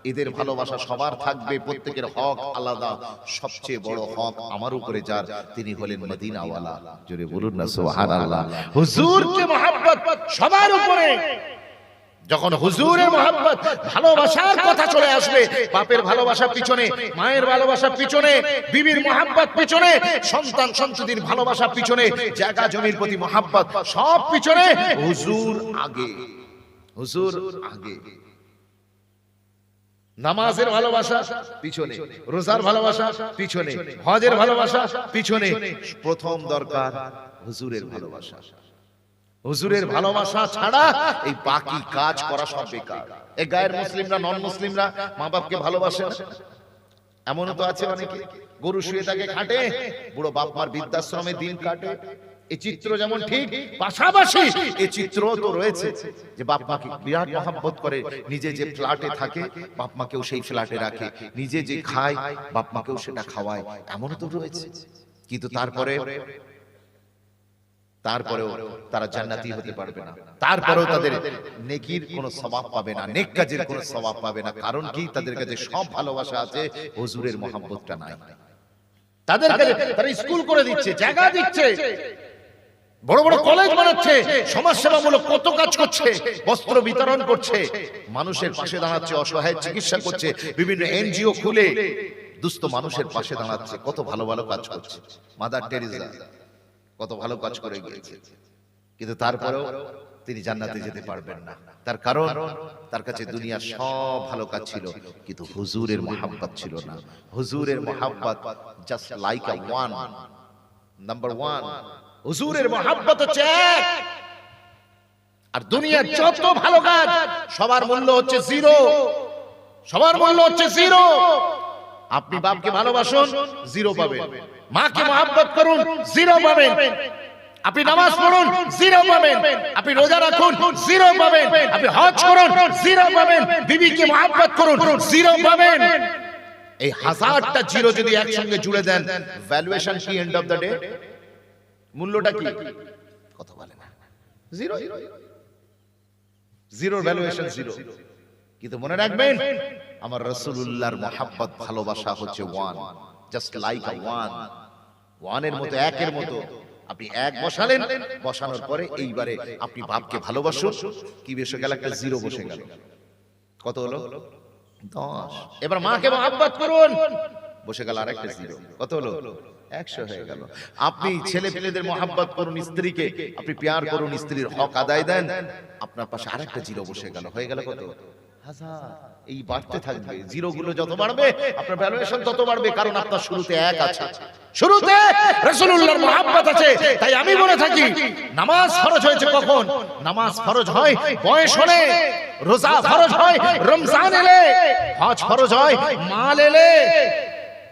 এদের ভালোবাসা সবার থাকবে, প্রত্যেকের হক আলাদা। সবচেয়ে বড় হক আমার উপরে যার, তিনি হলেন মদিনাওয়ালা। জোরে বলুন না সুবহানাল্লাহ। হুজুরকে মহব্বত সবার উপরে। যখন হুজুরের মহব্বত ভালোবাসার কথা চলে আসবে, বাপের ভালোবাসার পিছনে, মায়ের ভালোবাসার পিছনে, বিবির মহব্বত পিছনে, সন্তান সন্ততির ভালোবাসার পিছনে, জায়গা জমির প্রতি মহব্বত, সব পিছনে হুজুর আগে, হুজুর আগে। নামাজের ভালোবাসা পিছনে, রোজার ভালোবাসা পিছনে, হজের ভালোবাসা পিছনে, প্রথম দরকার হুজুরের ভালোবাসা। হুজুরের ভালোবাসা ছাড়া এই বাকি কাজ করা সব বেকার। এই গায়ের মুসলিমরা, নন মুসলিমরা মা বাপকে ভালোবাসে না, এমনও তো আছে অনেকে গরু শুয়ে থাকে খাটে, বুড়ো বাপ মার বৃদ্ধাশ্রমে দিন কাটে। এই চিত্র যেমন ঠিক, পাশাপাশি এই চিত্র তো রয়েছে যে বাপ মাকে বিরাট মহব্বত করে, নিজে যে ফ্ল্যাটে থাকে বাপ মাকেও সেই ফ্ল্যাটে রাখে, নিজে যে খায় বাপ মাকেও সেটা খাওয়ায়, এমনও তো রয়েছে। কিন্তু তারপরেও তারা জান্নাতি হতে পারবে না, তারপরেও তাদের নেকির কোনো সওয়াব পাবে না, নেক কাজের কোনো সওয়াব পাবে না। কারণ কি? তাদের কাছে সব ভালোবাসা আছে, হুজুরের মহব্বতটা নাই। তাদের কাছে তারা স্কুল করে দিচ্ছে, জায়গা দিচ্ছে, বড় বড় কলেজ বানাচ্ছে, সমাজসেবামূলক কত কাজ করছে, বস্ত্র বিতরণ করছে, মানুষের পাশে দাঁড়াচ্ছে, অসহায় চিকিৎসা করছে, বিভিন্ন এনজিও খুলে দুস্থ মানুষের পাশে দাঁড়াচ্ছে, কত ভালো ভালো কাজ করছে। মাদার টেরেসা কত ভালো কাজ করে গিয়েছে, কিন্তু তারপরেও তিনি জান্নাতে যেতে পারবেন না। তার কারণ তার কাছে দুনিয়ার সব ভালো কাজ ছিল, কিন্তু হুজুরের মহব্বত ছিল না। হুজুরের মহব্বত জাস্ট লাইক আ ওয়ান, নাম্বার ওয়ান। হুজুরের মহব্বত হচ্ছে এক, আর দুনিয়ার যত ভালো কাজ সবার মূল্য হচ্ছে জিরো, সবার মূল্য হচ্ছে জিরো। আপনি বাপকে ভালোবাসুন, জিরো পাবেন। মাকে মহব্বত করুন, জিরো পাবেন। আপনি নামাজ পড়ুন, জিরো পাবেন। আপনি রোজা রাখুন, জিরো পাবেন। আপনি হজ করুন, জিরো পাবেন। বিবিকে মহব্বত করুন, জিরো পাবেন। এই হাজারটা জিরো যদি একসঙ্গে জুড়ে দেন, ভ্যালুয়েশন কি এন্ড অফ দ্য ডে? মূল্যটা কি? কথা বলে না, জিরো। Zero valuation, zero. কিন্তু মনে রাখবেন, আমার রাসূলুল্লাহর মহব্বত ভালোবাসা হচ্ছে ওয়ান, জাস্ট লাইক আ ওয়ান। ওয়ানের মতো, একের মতো। আপনি এক বসালেন, বসানোর পরে এইবারে আপনি বাপকে ভালোবাসুন, কি বসে গেল? একটা জিরো বসে গেল। কত হলো? 10। এবার মাকে মহব্বত করুন, বসে গেল আরেকটা জিরো। কত হলো? 100 হয়ে গেল। আপনি ছেলে পেলেদের মহব্বত করুন, স্ত্রীকে আপনি প্যার করুন, স্ত্রীর হক আদায় দেন, আপনার পাশে আরেকটা জিরো বসে গেল। হয়ে গেল কত? 1000। এই বাড়তে থাকবে, জিরো গুলো যত বাড়বে আপনার ভ্যালুয়েশন তত বাড়বে, কারণ আপনার শুরুতে এক আছে, শুরুতে রাসূলুল্লাহর মহব্বত আছে। তাই আমি বলে থাকি, নামাজ ফরজ হয়েছে কখন? নামাজ ফরজ হয় বয়স হলে, রোজা ফরজ হয় রমজান এলে, হজ ফরজ হয় মাল এলে।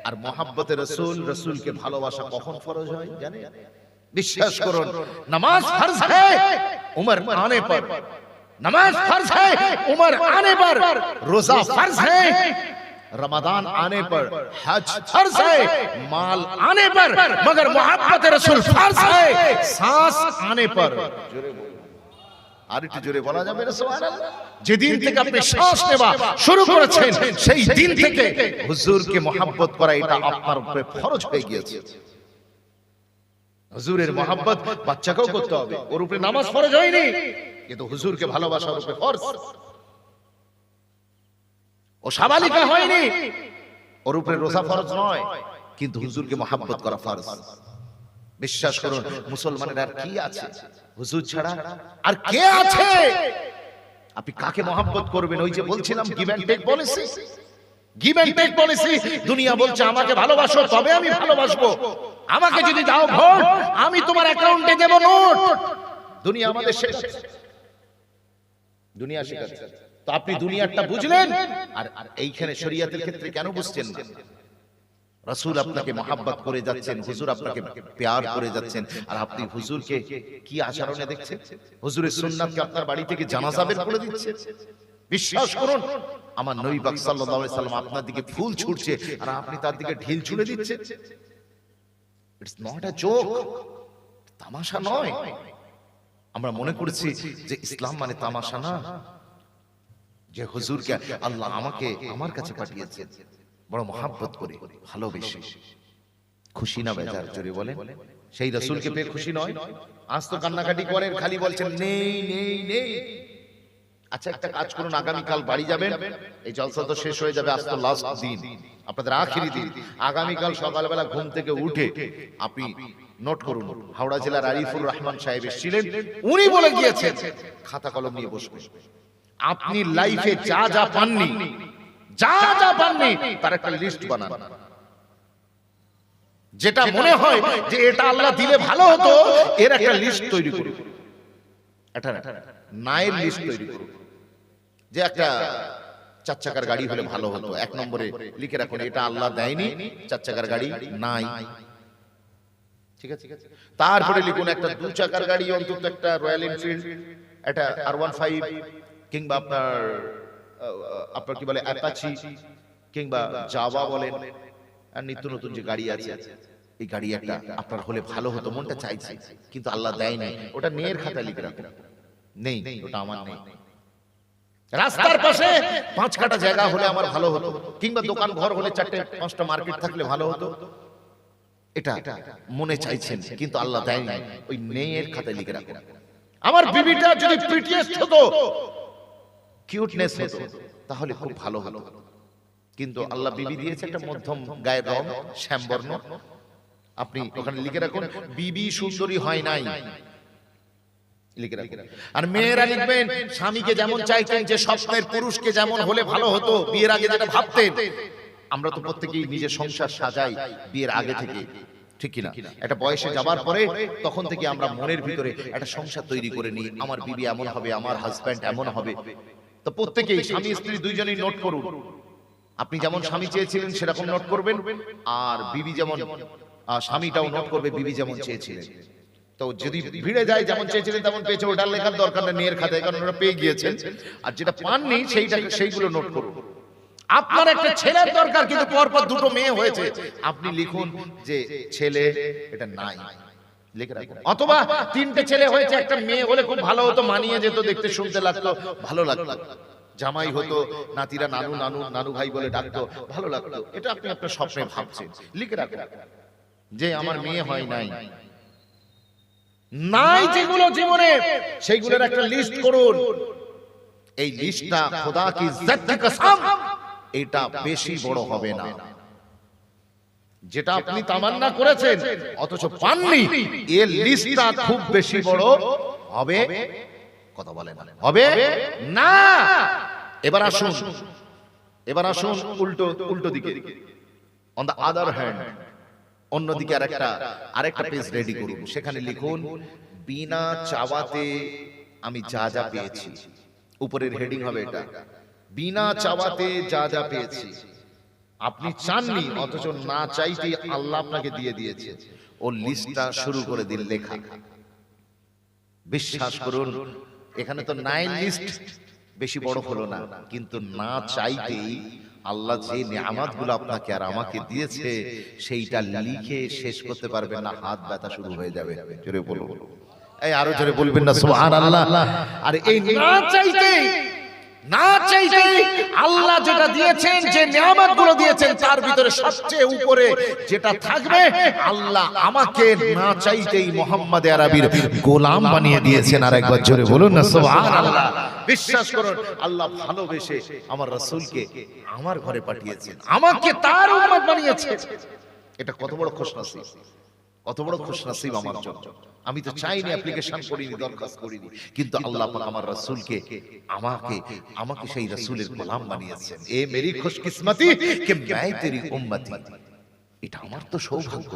আর মহব্বতে রাসূল, রাসূলকে ভালোবাসা কখন ফরজ হয় জানেন? বিশ্বাস করুন, নামাজ ফরজ হ্যায় উমর আনে পর, नमाज फर्ज है उम्र आने पर, रोजा फर्ज है रमजान आने पर, हज फर्ज है माल आने पर, मगर मोहब्बत रसूल फर्ज है सांस आने पर। আর একটু জোরে বলা যাবে না সুবহানাল্লাহ? যেদিন থেকে আপনি শ্বাস নেওয়া শুরু করেছেন, সেই দিন থেকে হুজুরকে মহব্বত করা এটা আপনার উপরে ফরজ হয়ে গিয়েছে। হুজুরের মহব্বত বাচ্চাকেও করতে হবে, ওর উপরে নামাজ ফরজ হয়নি, কিন্তু হুজুরকে ভালোবাসার উপরে ফরজ। ও সাবালিকা হয়নি, ওর উপরে রোজা ফরজ নয়, কিন্তু হুজুরকে মহব্বত করা ফরজ। বিশ্বাস করুন, মুসলমানের আর কি আছে হুজুর ছাড়া? আর কে আছে? আপনি কাকে মহব্বত করবেন? ওই যে বলছিলাম give and take policy, give and take policy. দুনিয়া বলছে আমাকে ভালোবাসো তবে আমি ভালোবাসবো, আমাকে যদি দাও ভোট আমি তোমার অ্যাকাউন্টে দেব নোট। দুনিয়া আমাদের শেষ, দুনিয়া শেখাচ্ছে। তো আপনি দুনিয়াটা বুঝলেন, আর এইখানে শরীয়তের ক্ষেত্রে কেন বুঝছেন না? রাসূল আপনাকে মহব্বত করে যাচ্ছেন, হুজুর আপনাকে প্যার করে যাচ্ছেন, আর আপনি হুজুরকে কি আচরণে দেখছেন? হুজুরের সুন্নাতকে আপনার বাড়ি থেকে জানাজা বের করে দিচ্ছে। বিশ্বাস করুন, আমার নবী পাক সাল্লাল্লাহু আলাইহি সাল্লাম আপনার দিকে ফুল ছুঁড়ছে আর আপনি তার দিকে ঢিল ছুঁড়ে দিচ্ছেন। ইটস নট আ জোক, তামাশা নয়। আমরা মনে করেছি যে ইসলাম মানে তামাশা না, যে হুজুরকে আল্লাহ আমাকে আমার কাছে পাঠিয়েছেন বড় মহব্বত করে, ভালোবেসে। খুশি না বেজার? জোরে বলেন। সেই রাসূলকে পেয়ে খুশি নয়? আজ তো কান্নাকাটি করেন, খালি বলছেন নেই নেই নেই। আচ্ছা একটা কাজ করুন, আগামীকাল বাড়ি যাবেন, এই জলসা তো শেষ হয়ে যাবে, আজ তো লাস্ট দিন, আপনাদের আখিরি দিন। আগামীকাল সকালবেলা ঘুম থেকে উঠে আপনি নোট করুন, হাওড়া জেলার আরিফুর রহমান সাহেব এসেছিলেন, উনি বলে গিয়েছেন খাতা কলম নিয়ে বসবেন। আপনি লাইফে যা যা পাননি, যা যা পাননি তার একটা লিস্ট বানান। যেটা মনে হয় যে এটা আল্লাহ দিলে ভালো হতো, এর একটা লিস্ট তৈরি করুন, একটা নায়ের লিস্ট তৈরি করুন। যে একটা 4 চাকার গাড়ি হলে ভালো হতো, 1 নম্বরে লিখে রাখুন এটা আল্লাহ দেয়নি, 4 চাকার গাড়ি নাই, ঠিক আছে। তারপরে লিখুন একটা 2 চাকার গাড়ি, অন্তত একটা রয়্যাল এনফিল্ড, একটা R15 কিংবা আপনার কি বলে অ্যাপাচি কিংবা জাভা বলেন, আর নিত্য নতুন যে গাড়ি আছে, এই গাড়ি একটা আপনার হলে ভালো হতো, মনটা চাইছে কিন্তু আল্লাহ দেয়নি, ওটা নেয়ের খাতায় লিখে রাখুন, নেই ওটা আমার নেই। রাস্তার পাশে 5 কাটা জায়গা হলে আমার ভালো হতো, কিংবা দোকান ঘর হলে 4-5টা মার্কেট থাকলে ভালো হতো, এটা মনে চাইছেন কিন্তু আল্লাহ দেয়নি, ওই নেয়ের খাতায় লিখে রাখুন। আমার বিবিটা যদি প্রিটিয়েস্ট হতো, কিউটনেস হতো, তাহলে খুব ভালো হতো, কিন্তু আল্লাহ বিবি দিয়েছে একটা মধ্যম গায়ের রং, শ্যামবর্ণ, আপনি ওখানে লিখে রাখুন বিবি সুন্দরী হয় নাই, লিখে রাখুন। আর মেয়েরা লিখবেন স্বামীকে যেমন চাইতেন, যে স্বপ্নের পুরুষকে যেমন হলে ভালো হতো, বিয়ের আগে যেটা ভাবতেন। আমরা তো প্রত্যেকেই নিজের সংসার সাজাই বিয়ের আগে থেকে, ঠিক কিনা? একটা বয়সে যাবার পরে তখন থেকে আমরা মনের ভিতরে একটা সংসার তৈরি করে নিই, আমার বিবি এমন হবে, আমার হাজব্যান্ড এমন হবে। তো প্রত্যেকেই স্বামী স্ত্রী দুইজনেই নোট করুন, আপনি যেমন স্বামী চেয়েছিলেন সেরকম নোট করবেন, আর বিবি যেমন, স্বামীটাও নোট করবে বিবি যেমন চেয়েছিলেন। তো যদি ভিড়ে যায় যেমন চেয়েছিলেন তেমন পেয়েছে, ওটার লেখার দরকার নেই মেয়ের খাতায়, কারণ ওটা পেয়ে গিয়েছেন। আর যেটা পাননি সেইগুলো নোট করুন। আপনার একটা ছেলের দরকার কিন্তু পরপর 2টো মেয়ে হয়েছে, আপনি লিখুন যে ছেলে এটা নাই, লিখে রাখুন। অথবা 3টে ছেলে হয়েছে, একটা মেয়ে হলে খুব ভালো হতো, মানিয়ে যেত, দেখতে শুনতে লাগতো, ভালো লাগতো, জামাই হতো, নাতিরা নানু নানু নানু ভাই বলে ডাকতো, ভালো লাগতো। এটা আপনি আপনার স্বপ্নে ভাবছেন, লিখে রাখুন যে আমার মেয়ে হয় নাই, নাই যেগুলো জীবনে, সেইগুলোর একটা লিস্ট করুন। এই লিস্টটা খোদা কি ইজ্জত কি কসম, এটা বেশি বড় হবে না। যেটা আপনি তামান্না করেছেন অথচ পাননি, এই লিস্টটা খুব বেশি বড় হবে, কথা বলেন হবে না। এবার আসুন উল্টো দিকে, অন দা আদার হ্যান্ড, অন্যদিকে আরেকটা পেজ রেডি করুন, সেখানে লিখুন বিনা চাওয়াতে আমি যা যা পেয়েছি। উপরের হেডিং হবে এটা, বিনা চাওয়াতে যা যা পেয়েছি। আপনি চাননি অথচ না চাইতে আল্লাহ আপনাকে দিয়ে দিয়েছে, ও লিস্টটা শুরু করে দিন লেখা। বিশ্বাস করুন এখানে তো 9 লিস্ট বেশি বড় হলো না, কিন্তু না চাইতেই আল্লাহ যে নিয়ামতগুলো আপনাকে আর আমাকে দিয়েছে সেইটা লিখে শেষ করতে পারবেন না, হাত ব্যথা শুরু হয়ে যাবে। জোরে বলুন, এই আরো জোরে বলবেন না সুবহানাল্লাহ। আর এই না চাইতে আল্লাহ যেটা দিয়েছেন, যে নিয়ামতগুলো দিয়েছেন, তার ভিতরে সবচেয়ে উপরে যেটা থাকবে, আল্লাহ আমাকে না চাইতেই মুহাম্মদ আরবির গোলাম বানিয়ে দিয়েছেন। আর একবার জোরে বলুন না সুবহানাল্লাহ। বিশ্বাস করুন আল্লাহ ভালোবেসে আমার রাসূলকে আমার ঘরে পাঠিয়েছেন, আমাকে তার উম্মত বানিয়েছেন। এটা কত বড় খুশনসিব, কত বড় খুশনসিব আমার জন্য। আমি তো চাইনি, অ্যাপ্লিকেশন করিনি, দরখাস্ত করিনি, কিন্তু আল্লাহ পাক আমার রাসূলকে আমাকে সেই রাসূলের গোলাম বানিয়েছেন। এ মেরি খুশকিসমতি কে मैं तेरी উম্মতি, এটা আমার তো সৌভাগ্য।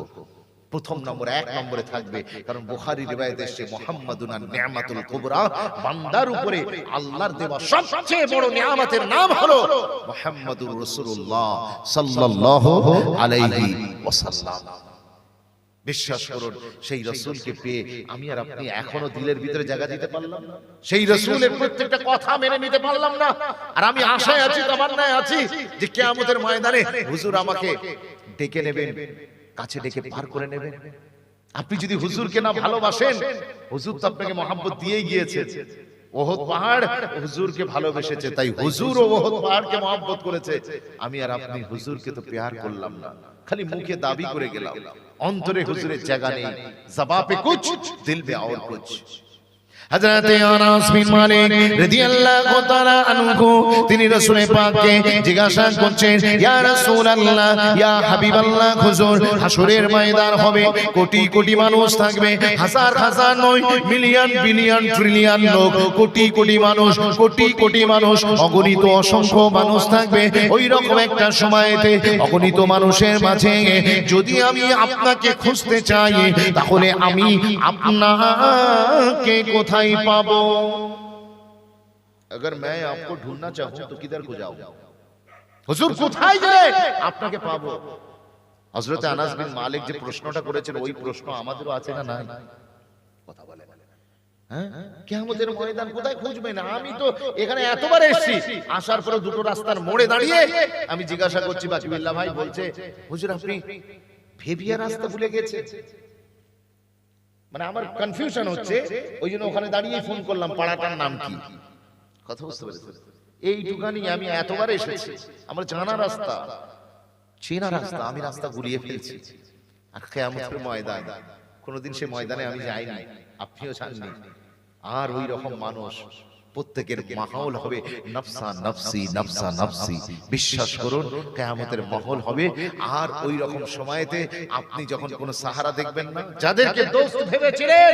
প্রথম নম্বর 1 নম্বরে থাকবে, কারণ বুখারী রিওয়ায়াতে এসেছে মুহাম্মাদুন নি'মাতুল কুবরা, বান্দার উপরে আল্লাহর দেওয়া সবচেয়ে বড় নিয়ামতের নাম হলো মুহাম্মাদুর রাসূলুল্লাহ সাল্লাল্লাহু আলাইহি ওয়াসাল্লাম। বিশ্বাস করুন সেই রাসূলকে পেয়ে আমি আর আপনি এখনো দিলের ভিতরে জায়গা দিতে পারলাম না, সেই রাসূলের প্রত্যেকটা কথা মেনে নিতে পারলাম না। আর আমি আশায় আছি, তামান্নায় আছি যে কিয়ামতের ময়দানে হুজুর আমাকে ডেকে নেবেন, কাছে ডেকে পার করে নেবেন। আপনি যদি হুজুরকে না ভালোবাসেন, হুজুর তো আপনাকে মহব্বত দিয়েই গিয়েছে। ওহদ পাহাড় হুজুরকে ভালোবেসেছে, তাই হুজুর ও ওহদ পাহাড়কে মহব্বত করেছে। আমি আর আপনি হুজুরকে তো প্যার করলাম না, খালি মুখে দাবি করে গেলাম, অন্তরে হুজুরের জায়গা নেই। জবান পে কুছ, দিল পে और कुछ। হযরতে আনাস বিন মালিক রাদিয়াল্লাহু তাআলা আনহু তিনি রাসূল পাককে জিজ্ঞাসা করছেন, ইয়া রাসূলুল্লাহ, ইয়া হাবিবাল্লাহ, হুজুর হাসরের ময়দান হবে, কোটি কোটি মানুষ থাকবে, হাজার হাজার নয়, মিলিয়ন বিলিয়ন ট্রিলিয়ন লোক, কোটি কোটি মানুষ, কোটি কোটি মানুষ, অগণিত অসংখ্য মানুষ থাকবে। ওই রকম একটা সময়তে অগণিত মানুষের মাঝে যদি আমি আপনাকে খুঁজতে চাই, তাহলে আমি আপনাকে কোথায় पाबो? अगर मैं आपको ढूंढना चाहूं तो किधर को जाऊं? হুজুর কোথায় গেলে আপনাকে পাবো? হযরত আনাস বিন মালিক যে প্রশ্নটা করেছেন ওই প্রশ্ন আমাদেরও আছে না নাই? কথা বলে হ্যাঁ, কিয়ামতের ময়দান কোথায় খুঁজবেন? আমি তো এখানে এতবার এসেছি, আসার পরে দুটো রাস্তার মোড়ে দাঁড়িয়ে আমি জিজ্ঞাসা করছি, বাকিবিল্লাহ ভাই বলছে, হুজুর আপনি ভেবিয়া রাস্তা ভুলে গেছেন। মানে আমার কনফিউশন হচ্ছে, ওই জন্য ওখানে দাঁড়িয়ে ফোন করলাম, পাড়াটার নাম কি? কথা বুঝতে পেরেছেন? এইটুখানি আমি এতবার এসেছি, আমার জানা রাস্তা, চেনা রাস্তা, আমি রাস্তা গুলিয়ে ফেলছি। আর কিয়ামতের ময়দান, কোনোদিন সে ময়দানে আমি যাইনি, আপনিও জাননি। আর ওই রকম মানুষ, প্রত্যেকের মাহৌল হবে নফসা নফসি নফসা নফসি। বিশ্বাস করুন, কিয়ামতের মাহৌল হবে। আর ওই রকম সময়েতে আপনি যখন কোনো সাহারা দেখবেন না, যাদেরকে দোস্ত ভেবেছিলেন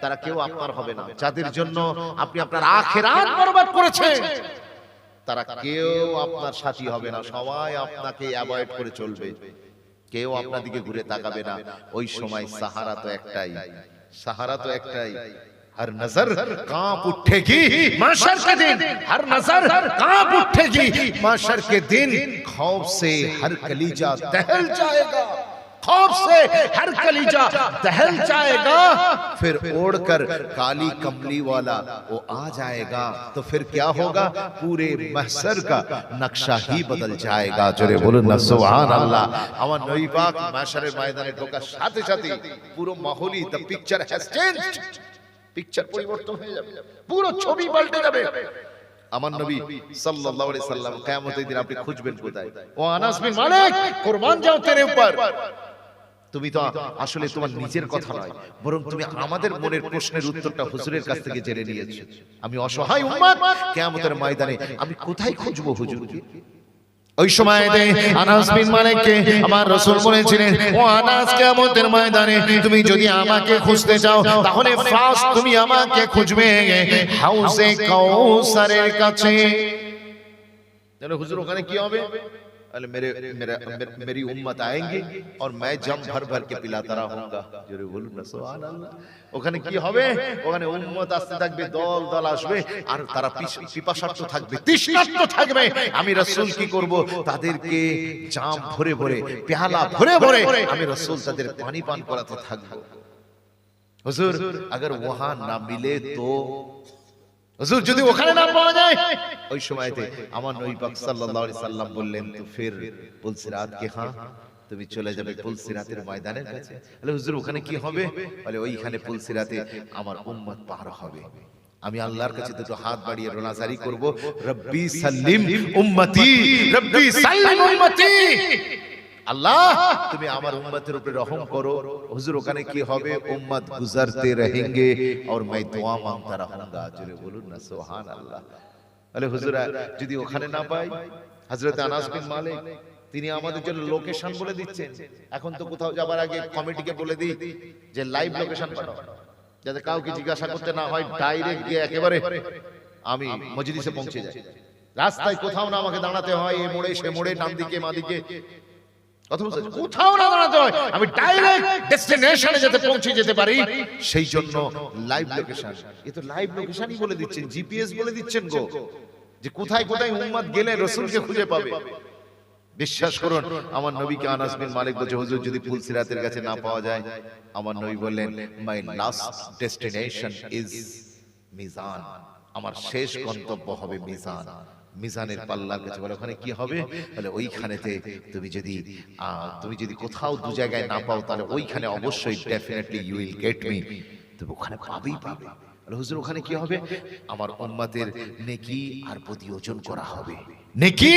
তারা কেউ আপনার হবে না, যাদের জন্য আপনি আপনার আখিরাত বরবাদ করেছেন তারা কেউ আপনার সাথী হবে না, সবাই আপনাকে অ্যাভয়েড করে চলবে, কেউ আপনার দিকে ঘুরে তাকাবে না। ওই সময় সাহারা তো একটাই, সাহারা তো একটাই, हर नजर कांप उठेगी माशर के दिन, हर नजर कांप उठेगी माशर के दिन, खौफ से हर कलीजा दहल जाएगा, खौफ से हर कलीजा दहल जाएगा। फिर ओढ़कर काली कमली वाला वो आ जाएगा, तो फिर क्या होगा? पूरे महशर का नक्शा ही बदल जाएगा। जोरे बोलুন না সুবহান আল্লাহ। আমার নবী পাক মাশারের ময়দানে ঢোকার সাথে সাথে পুরো মাহৌলই, the picture has changed, picture পরিবর্তন হয়ে যাবে, পুরো ছবি পাল্টে যাবে। আমার নবী সাল্লাল্লাহু আলাইহি সাল্লাম কিয়ামতের দিন আপনি খুঁজবেন কোথায়? ও আনাস বিন মালিক, কুরবান যাও তেরে উপর। তুমি তো আসলে তোমার নিজের কথা নয়, বরং তুমি আমাদের মনের প্রশ্নের উত্তরটা হুজুরের কাছ থেকে জেনে নিয়েছো। আমি অসহায় উম্মত, কিয়ামতের ময়দানে আমি কোথায় খুঁজবো হুজুরকে? ওই সময়তে আনাস বিন মালিককে আমার রাসূল বলেছিলেন, ও আনাস, কিয়ামতের ময়দানে তুমি যদি আমাকে খুঁজতে চাও, তাহলে ফার্স্ট তুমি আমাকে খুঁজবে হাউজে কাউসারের কাছে। জানো হুজুর ওখানে কি হবে? अरे मेरी उम्मत आएंगे और मैं जम भर भर के पिलाता रहूंगा। জোরে বলুন না সুবহান আল্লাহ। ওখানে কি হবে? ওখানে উম্মত আসতে থাকবে, দল দল আসবে, আর তারা পিপাসার্থ থাকবে, তৃষ্ণার্ত থাকবে। আমি রাসূল কি করব? তাদেরকে জাম ভরে ভরে, পেয়ালা ভরে ভরে আমি রাসূল তাদের পানি পান করাতে থাকবো। হুজুর अगर वहां ना मिले तो, হুজুর যদি ওখানে না পাওয়া যায়, ওই সময়তে আমার নবী পাক সাল্লাল্লাহু আলাইহি সাল্লাম বললেন, তো ফির পুলসিরাত কে হ্যাঁ তুমি চলে যাবে পুলসিরাতের ময়দানের কাছে। বলে হুজুর ওখানে কি হবে? বলে ওইখানে পুলসিরাতে আমার উম্মত পার হবে। আমি আল্লাহর কাছে দুটো হাত বাড়িয়ে রোনাজারি করব, রব্বি সাল্লিম উম্মতি, রব্বি সাল্লিম উম্মতি। আল্লাহ তুমি আমার উম্মতের উপরে রহম করো। হুজুর ওখানে কি হবে? উম্মত গুজরতে रहेंगे और मैं दुआ मांगता रहूंगा। জোরে বলুন না সুবহান আল্লাহ। বলে হুজুর যদি ওখানে না পাই, হযরত আনাস বিন মালিক তিনি আমাদের জন্য লোকেশন বলে দিচ্ছেন। এখন তো কোথাও যাবার আগে কমিটিকে বলে দিই যে লাইভ লোকেশন পাঠাও, যাতে কাউকে জিজ্ঞাসা করতে না হয়, ডাইরেক্ট গিয়ে একেবারে আমি মজলিসে পৌঁছে যাই। রাস্তায় কোথাও না আমাকে দাঁড়াতে হয়, এই মোড়ে সে মোড়ে, ডান দিকে মা দিকে, কোথাও না দাঁড়াতে হয়, আমি ডাইরেক্ট ডেস্টিনেশনে যেতে পৌঁছে যেতে পারি। সেই জন্য লাইভ লোকেশন, এ তো লাইভ লোকেশনই বলে দিচ্ছেন, জিপিএস বলে দিচ্ছেন গো, যে কোথায় কোথায় উম্মত গেলে রাসূলকে খুঁজে পাবে। বিশ্বাস করুন, আমার নবীকে আনাস বিন মালিক বলছে, হুজুর যদি পুলসিরাতের কাছে না পাওয়া যায়, আমার নবী বললেন, মাই লাস্ট ডেস্টিনেশন ইজ মিজান, আমার শেষ গন্তব্য হবে মিজান। মিজানের পাল্লার কাছে। বলে ওখানে কি হবে? বলে ওইখানেতে তুমি যদি কোথাও দু জায়গায় না পাও, তাহলে ওইখানে অবশ্যই definitely you will get me, তুমি ওখানে পাবেই পাবে। বলে হুজুর ওখানে কি হবে? আমার উম্মতের নেকি আর বদি ওজন করা হবে, নেকি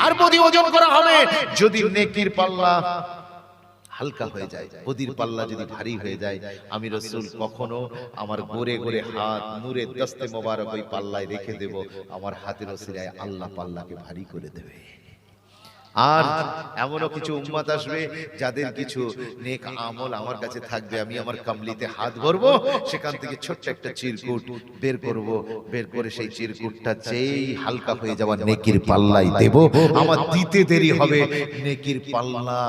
আর বদি ওজন করা হবে। যদি নেকির পাল্লা হালকা হয়ে যায়। বদির পাল্লা যদি ভারী হয়ে যায়, আমি রাসূল কখনো আমার গোরে গোরে হাত নূরের দস্তে মোবারক ওই পাল্লায় রেখে দেব, আমার হাতের ওসিলায় আল্লাহ পাল্লাকে ভারী করে দেবে। আর এমনও কিছু উম্মত আসবে যাদের কিছু নেক আমল আমার কাছে থাকবে, আমি আমার কামলিতে হাত ভরবো, সেখান থেকে ছোট্ট একটা চিরকুট বের করব, বের করে সেই চিরকুটটা যেই হালকা হয়ে যাওয়া নেকির পাল্লাই দেব, আমার দিতে দেরি হবে, নেকির পাল্লা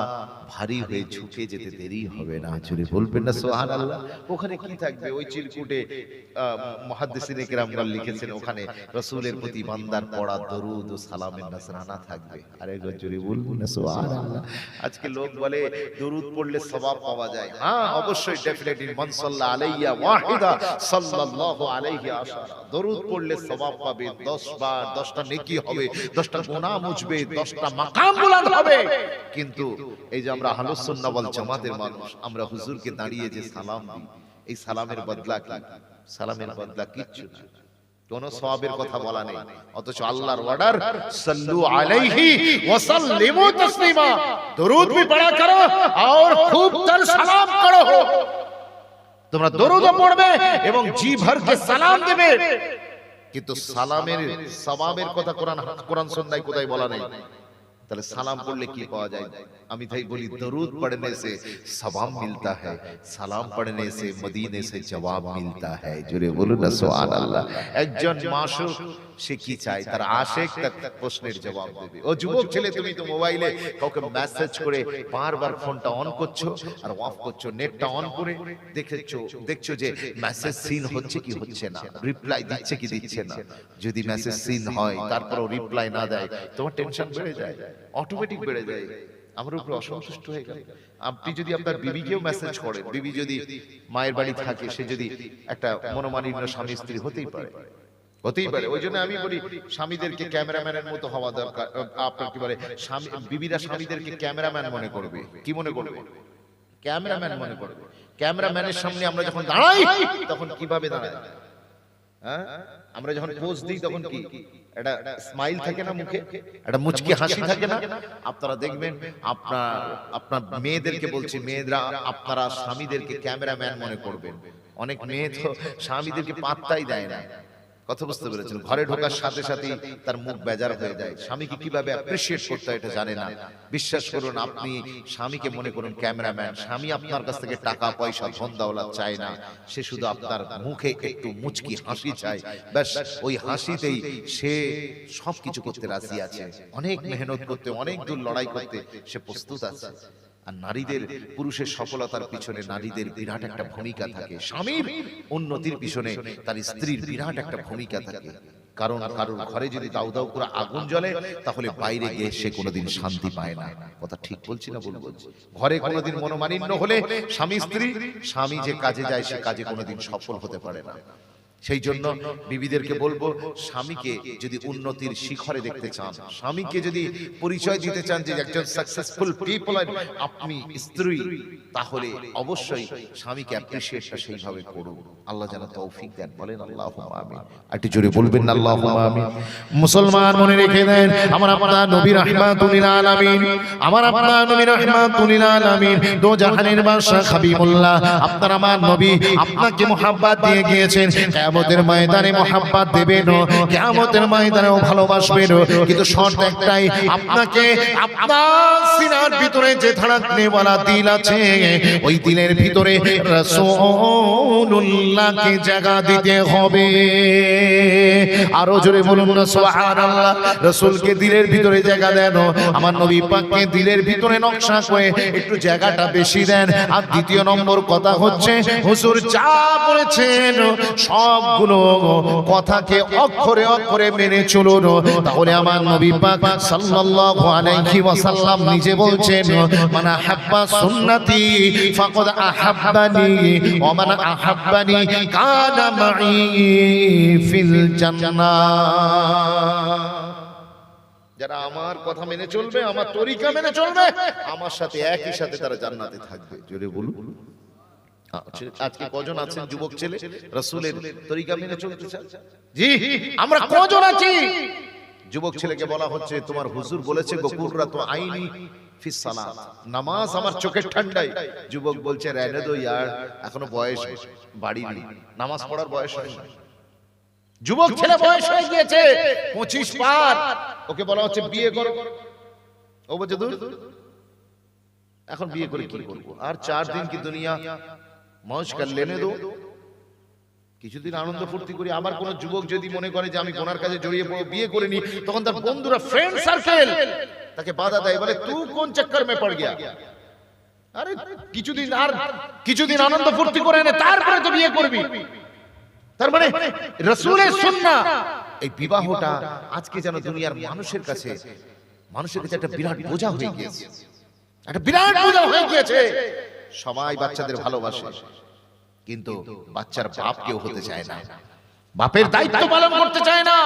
ভারী হয়ে ঝুঁকে যেতে দেরি হবে না। জোরে বলবেন না সুবহানাল্লাহ। ওখানে কি থাকবে? ওই চিরকুটে মুহাদ্দিসিনে কেরামগণ লিখেছেন, ওখানে রাসূলের প্রতি বান্দার পড়া দরুদ ও সালামের নাজরানা থাকবে। আরে জোরে বলবেন না সুবহানাল্লাহ। আজকে লোক বলে দরুদ পড়লে সওয়াব পাওয়া যায়। হ্যাঁ, অবশ্যই, ডেফিনেটলি। মান সাল্লা আলাইয়া ওয়াহিদা সাল্লাল্লাহু আলাইহি আশারা। দরুদ পড়লে সওয়াব পাবে 10 বার, 10টা নেকি হবে, 10টা গুনাহ মুছবে, 10টা মাকাম বুলন্দ হবে। কিন্তু এই যে আমরা আহলুস সুন্নাহ ওয়াল জামাতের মানুষ, আমরা হুজুরকে দাঁড়িয়ে যে সালাম দিই, এই সালামের বদলা কি? সালামের বদলা কিচ্ছু না, কোন সওয়াবের কথা বলা নেই। অথচ আল্লাহর অর্ডার, সাল্লু আলাইহি ওয়া সাল্লিমু তাসলিমা, দরুদ भी पढ़ा करो और खूब तर সালাম করো। তোমরা দরুদ পড়বে এবং জি ভর কে সালাম দেবে, কিন্তু সালামের সওয়াবের কথা কোরআন সুন্নাহয় কোথায় বলা নেই। তাহলে সালাম পড়লে কি পাওয়া যায়? আমি তাই বলি, দরুদ পড়নে সে সওয়াব মিলতা है, সালাম পড়নে সে মদিনে সে জবাব মিলতা है। জোরে বলুন না সুবহানাল্লাহ। একজন মাশউক সে কি চায়? তার আশিক তার প্রশ্নের জবাব দেবে। ও যুবক ছেলে, তুমি তো মোবাইলে কাউকে মেসেজ করে বারবার ফোনটা অন করছো আর অফ করছো, নেটটা অন করে দেখছো যে মেসেজ সিন হচ্ছে কি হচ্ছে না, রিপ্লাই দিচ্ছে কি দিচ্ছে না। যদি মেসেজ সিন হয় তারপরও রিপ্লাই না দেয়, তোমার টেনশন বেড়ে যায়, অটোমেটিক বেড়ে যায়, আমার উপর অসন্তুষ্ট হয়ে গেল। আপনি যদি আপনার বিবিকেও মেসেজ করেন, বিবি যদি মায়ের বাড়ি থাকে, সে যদি একটা মনোমালিন্য স্বামী স্ত্রী হতেই পারে, হতেই পারে। ওই জন্য আমি বলি, স্বামীদেরকে ক্যামেরাম্যানের মতো হওয়া দরকার। আপনার কি বলে, বিবিরা স্বামীদেরকে ক্যামেরাম্যান মনে করবে। কি মনে করবে? ক্যামেরাম্যান মনে করবে। ক্যামেরাম্যানের সামনে আমরা যখন দাঁড়াই, তখন কিভাবে দাঁড়াই? হ্যাঁ, আমরা যখন পোজ দিই তখন কি একটা স্মাইল থাকে না মুখে, একটা মুচকি হাসি থাকে না? আপনারা দেখবেন, আপনার মেয়েদেরকে বলছি, মেয়েরা আপনারা স্বামীদেরকে ক্যামেরাম্যান মনে করবেন। অনেক মেয়ে তো স্বামীদেরকে পাত্তাই দেয় না। কথা বুঝতে পেরেছেন? ঘরে ঢোকার সাথে সাথে তার মুখ বেজার হয়ে যায়, স্বামীকে কিভাবে অ্যাপ্রিশিয়েট করতে হয় এটা জানে না। বিশ্বাস করুন, আপনি স্বামীকে মনে করুন ক্যামেরাম্যান। স্বামী আপনার কাছ থেকে টাকা পয়সা ধন দৌলত চায় না, সে শুধু আপনার মুখে একটু মুচকি হাসি চায়, ব্যাস ওই হাসিতেই সে সবকিছু করতে রাজি আছে, অনেক মেহনত করতে, অনেক দূর লড়াই করতে সে প্রস্তুত আছে। আর নারীদের, পুরুষের সফলতার পিছনে নারীদের বিরাট একটা ভূমিকা থাকে, স্বামীর উন্নতির পিছনে তার স্ত্রীর বিরাট একটা ভূমিকা থাকে। কারণ কারোর ঘরে যদি দাউ দাউ করে আগুন জ্বলে, তাহলে বাইরে গিয়ে সে কোনোদিন শান্তি পায় না। কথা ঠিক বলছি না ভুল বলছি? ঘরে কোনোদিন মনোমালিন্য হলে স্বামী স্ত্রী, স্বামী যে কাজে যায় সে কাজে কোনোদিন সফল হতে পারে না। সেই জন্য বিবিদেরকে বলবো, স্বামীকে যদি উন্নতির শিখরে দেখতে চান, স্বামীকে যদি পরিচয় দিতে চান যে একজন সাকসেসফুল পিপল আপনি স্ত্রী, তাহলে অবশ্যই স্বামীকে অ্যাপ্রিশিয়েটটা সেইভাবে করুন। আল্লাহ যেন তৌফিক দেন, বলেন আল্লাহুম্মা আমিন। একটু জোরে বলবেন আল্লাহুম্মা আমিন। মুসলমান মনে রেখে দেন, আমার আপনার নবী রাহমাতুল লিল আলামিন, আমার আপনার নবী রাহমাতুল লিল আলামিন, দো জাহানের বাদশা হাবিবুল্লাহ, আপনার আমার নবী আপনাকে মুহাব্বত দিয়ে গিয়েছেন। কিয়ামতের ময়দানে মুহাব্বত দেবেন, কিয়ামতের ময়দানেও ভালোবাসবেন, কিন্তু শর্ত একটাই, আপনাকে আপনার সিনার ভিতরে যে ধড়কনে ওয়ালা দিল আছে, ওই দিলের ভিতরে রাসূলুল্লাহকে জায়গা দিতে হবে। আরো জোরে বলুন না সুবহানাল্লাহ। রাসূলকে দিলের ভিতরে জায়গা দেন, আমার নবী পাককে দিলের ভিতরে নকশা করে একটু জায়গাটা বেশি দেন। আর দ্বিতীয় নম্বর কথা হচ্ছে, হুজুর যা বলেছেন সবগুলো কথাকে অক্ষরে অক্ষরে মেনে চলুন, তাহলে আমার নবী পাক সাল্লাল্লাহু আলাইহি ওয়াসাল্লাম নিজে বলছেন, মান আহাব্বা সুন্নতি ফাকাদ আহাব্বানি ওয়া মান আহাব্বানি কানা মাই ফিল জান্নাহ। যারা আমার কথা মেনে চলবে, আমার তরিকা মেনে চলবে, আমার সাথে একই সাথে তারা জান্নাতে থাকবে। জোরে বলুন। আজকে কজন আছেন যুবক ছেলে রাসূলের তরিকা মেনে চলতে চান? জি, আমরা কজন আছি? যুবক ছেলেকে বলা হচ্ছে, তোমার হুজুর বলেছে গো কুররাতু আইনি ফিস সালাত, নামাজ আমার চোখের ঠান্ডায়। যুবক বলছে রেনে দো ইয়ার, এখনো বয়স বাড়িনি, নামাজ পড়ার বয়স হয়নি। যুবক ছেলে বয়স হয়ে গিয়েছে 25 পার, ওকে বলা হচ্ছে বিয়ে করো, ও বলছে দূর, এখন বিয়ে করে কি করবো, আর 4 দিন কি দুনিয়া মौज कर लेने दो, কিছুদিন আনন্দ ফুর্তি করি। আবার কোন যুবক যদি মনে করে যে আমি গুনার কাজে জড়িয়ে পড়ব, বিয়ে করে নি, তখন তার বন্ধুরা, ফ্রেন্ড সার্কেল তাকে বাধা দেয়, বলে তুই কোন চক্কর মে পড় গিয়া, আরে কিছুদিন আনন্দ ফুর্তি করে নে, তারপরে তো বিয়ে করবি। তার মানে রাসূলের সুন্নাহ, এই বিবাহটা আজকে যেন দুনিয়ার মানুষের কাছে একটা বিরাট বোঝা হয়ে গিয়েছে, একটা বিরাট বোঝা হয়ে গিয়েছে। সবাই বাচ্চাদের ভালোবাসে, কিন্তু বাচ্চার বাপ কেউ হতে চায় না, বাপের দায়িত্ব পালন করতে চায় না।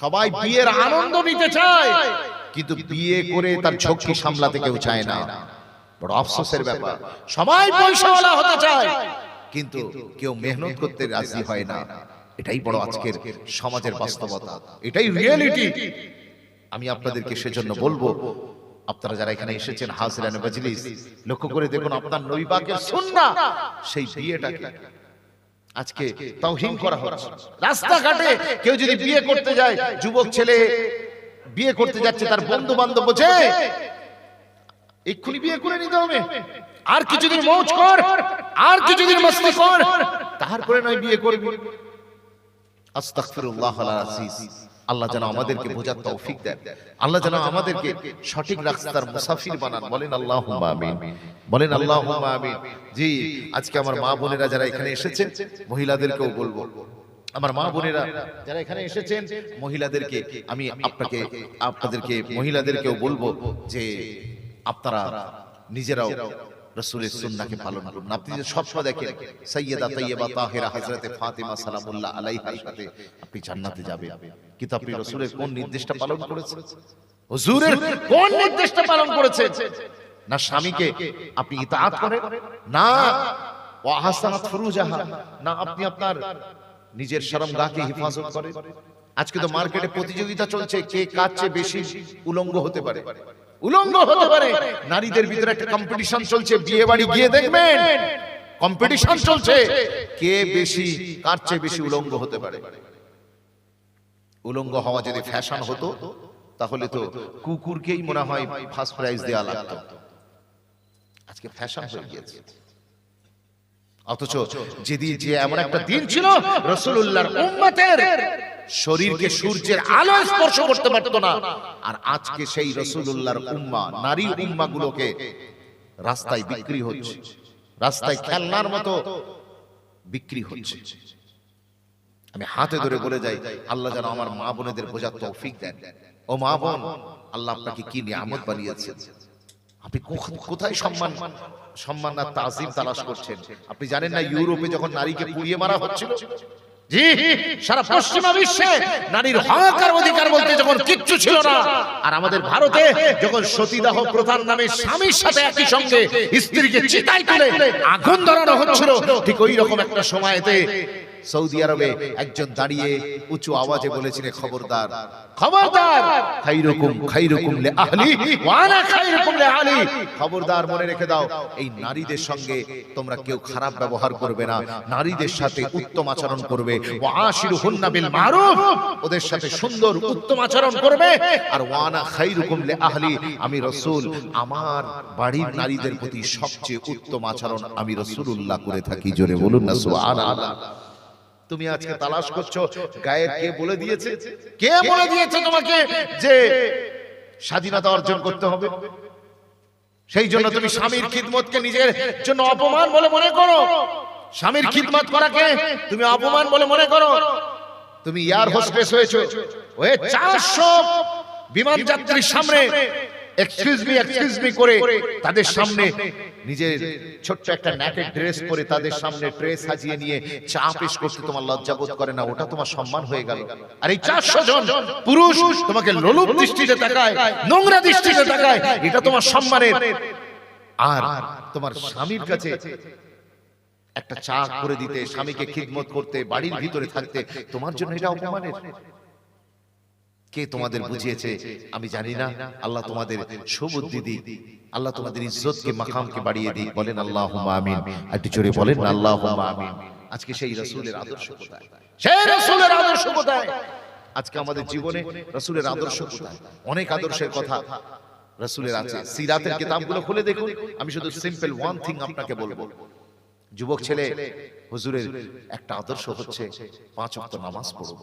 সবাই বিয়ের আনন্দ নিতে চায়, কিন্তু বিয়ে করে তার ঝক্কি সামলাতে কেউ চায় না। বড় আফসোসের ব্যাপার, সবাই পয়সাওয়ালা হতে চায়, কিন্তু কেউ মেহনত করতে রাজি হয় না। এটাই বড় আজকের সমাজের বাস্তবতা, এটাই রিয়েলিটি। আমি আপনাদেরকে সেজন্য বলবো, আপনারা যারা এখানে এসেছেন হাজিরানে মাজলিস, লক্ষ্য করে দেখুন আপনার নবী পাকের সুন্নাহ, সেই বিয়েটাকে আজকে তাওহীন করা হচ্ছে। রাস্তাঘাটে কেউ যদি বিয়ে করতে যায়, যুবক ছেলে বিয়ে করতে যাচ্ছে, তার বন্ধু বান্ধব বলছে এক্ষুনি বিয়ে করে নিতে হবে, আর কিছুদিন মौज কর, আর কিছুদিন মস্তি কর, তারপরে নয় বিয়ে করবি। আস্তাগফিরুল্লাহ আল আজিজ। আল্লাহ যেন আমাদেরকে বোঝার তৌফিক দেন, আল্লাহ যেন আমাদেরকে সঠিক রাস্তার মুসাফির বানান। বলেন আল্লাহুম্মা আমিন, বলেন আল্লাহুম্মা আমিন। জি, আজকে আমার মা বোনেরা যারা এখানে এসেছেন, মহিলাদেরকেও বলবো, আমার মা বোনেরা যারা এখানে এসেছেন, মহিলাদেরকে আমি আপনাদেরকে মহিলাদেরকেও বলবো যে আপনারা নিজেরাও রাসূলের সুন্নাহকে পালন করুন। আপনি যে সবসময় দেখেন সাইয়্যিদা তাইয়্যিবা তাহিরা হযরতে ফাতিমা সালামুল্লাহ আলাইহার সাথে আপনি জান্নাতে যাবেন, কিন্তু আপনি রাসূলের কোন নির্দেশটা পালন করেছেন? হুজুরের কোন নির্দেশটা পালন করেছেন? না স্বামীকে আপনি ইতাআত করেন, না ওয়া হাসানাত ফুরুজাহা, না আপনি আপনার নিজের শরমগাহকে হেফাজত করেন। আজকে তো মার্কেটে প্রতিযোগিতা চলছে, কে কার চেয়ে বেশি উলঙ্গ হতে পারে, নারীদের ভিতরে একটা কম্পিটিশন চলছে। বিয়ে বাড়ি গিয়ে দেখবেন কম্পিটিশন চলছে, কে বেশি, কার চেয়ে বেশি উলঙ্গ হতে পারে। উলঙ্গ হওয়া যদি ফ্যাশন হতো, তাহলে তো কুকুরকেই মনে হয় ফার্স্ট প্রাইজ দেওয়া লাগতো। আজকে ফ্যাশন হয়ে গিয়েছে। অথচ যেদিন যে এমন একটা দিন ছিল রাসূলুল্লাহর উম্মতের শরীরকে সূর্যের আলো স্পর্শ করতে পারত না, আর আজকে সেই রাসূলুল্লাহর উম্মাহ, নারী উম্মাহগুলোকে রাস্তায় বিক্রি হচ্ছে, রাস্তায় খেলনার মতো বিক্রি হচ্ছে। আমি হাতে ধরে বলে যাই, আল্লাহ যেন আমার মা বোনেদের বোঝার তৌফিক দেন। ও মা বোন, আল্লাহ আপনাকে কি নিয়ামত বানিয়েছেন, আপনি কোথায় সম্মান আর তাজিম তালাশ করছেন? আপনি জানেন না ইউরোপে যখন নারীকে পুড়িয়ে মারা হচ্ছিল, জি সারা পশ্চিমা বিশ্বে নারীর হক আর অধিকার বলতে যখন কিচ্ছু ছিল না, আর আমাদের ভারতে যখন সতীদাহ প্রথার নামে স্বামীর সাথে একই সঙ্গে স্ত্রীকে চিতায় তুলে আগুন ধরানো হচ্ছিল, ঠিক ওই রকম একটা সময়তে সৌদি আরবে একজন দাঁড়িয়ে উঁচু আওয়াজে বলেছিলেন, খবরদার খবরদার, খাইরুকুম লিআহলি ওয়া আনা খাইরুকুম লিআহলি, খবরদার মনে রেখে দাও, এই নারীদের সঙ্গে তোমরা কেউ খারাপ ব্যবহার করবে না, নারীদের সাথে উত্তম আচরণ করবে। ওয়া আশিরুহুন্না বিল মারুফ, ওদের সাথে সুন্দর উত্তম আচরণ করবে। আর ওয়া আনা খাইরুকুম লিআহলি, আমি রাসূল আমার বাড়ির নারীদের প্রতি সবচেয়ে উত্তম আচরণ আমি রাসূলুল্লাহ করে থাকি। জোরে বলুন না সুবহানাল্লাহ। তুমি আজকে তালাশ করছো গায়ের কে বলে দিয়েছে, কে বলে দিয়েছে তোমাকে যে স্বাধীনতা অর্জন করতে হবে? সেই জন্য তুমি স্বামীর খিদমতকে নিজের জন্য অপমান বলে মনে করো, স্বামীর খিদমত করাকে তুমি অপমান বলে মনে করো। তুমি এয়ার হোস্টেস হয়েছো, ওই 400 বিমান যাত্রীর সামনে এক্সকিউজ মি করে তাদের সামনে নিজের ছোট্ট একটা নেকেড ড্রেস পরে তাদের সামনে ট্রে সাজিয়ে নিয়ে চা পেশ করতে তোমার লজ্জা বোধ করে না? ওটা তোমার সম্মান হয়ে গেল। আর এই 400 জন পুরুষ তোমাকে লোলুপ দৃষ্টিতে তাকায়, নোংরা দৃষ্টিতে তাকায়, এটা তোমার সম্মানের। আর তোমার স্বামীর কাছে একটা চা করে দিতে, স্বামীকে খিদমত করতে, বাড়ির ভিতরে থাকতে, তোমার জন্য এটা অপমানের। কে তোমাদের বুঝিয়েছে আমি জানি না। আল্লাহ তোমাদের সুবুদ্ধি দিক, আল্লাহ তোমাদের ইজ্জতকে মাকামকে বাড়িয়ে দিক। বলেন আল্লাহুম্মা আমিন। একটু জোরে বলেন না আল্লাহুম্মা আমিন। আজকে সেই রাসূলের আদর্শ কোথায়? সেই রাসূলের আদর্শ কোথায়? আজকে আমাদের জীবনে রাসূলের আদর্শ কোথায়? অনেক আদর্শের কথা রাসূলের আছে। সিরাতের কিতাবগুলো খুলে দেখুন। আমি শুধু সিম্পল ওয়ান থিং আপনাকে বলবো, যুবক ছেলে, হুজুরের একটা আদর্শ হচ্ছে 5 ওয়াক্ত নামাজ পড়ো।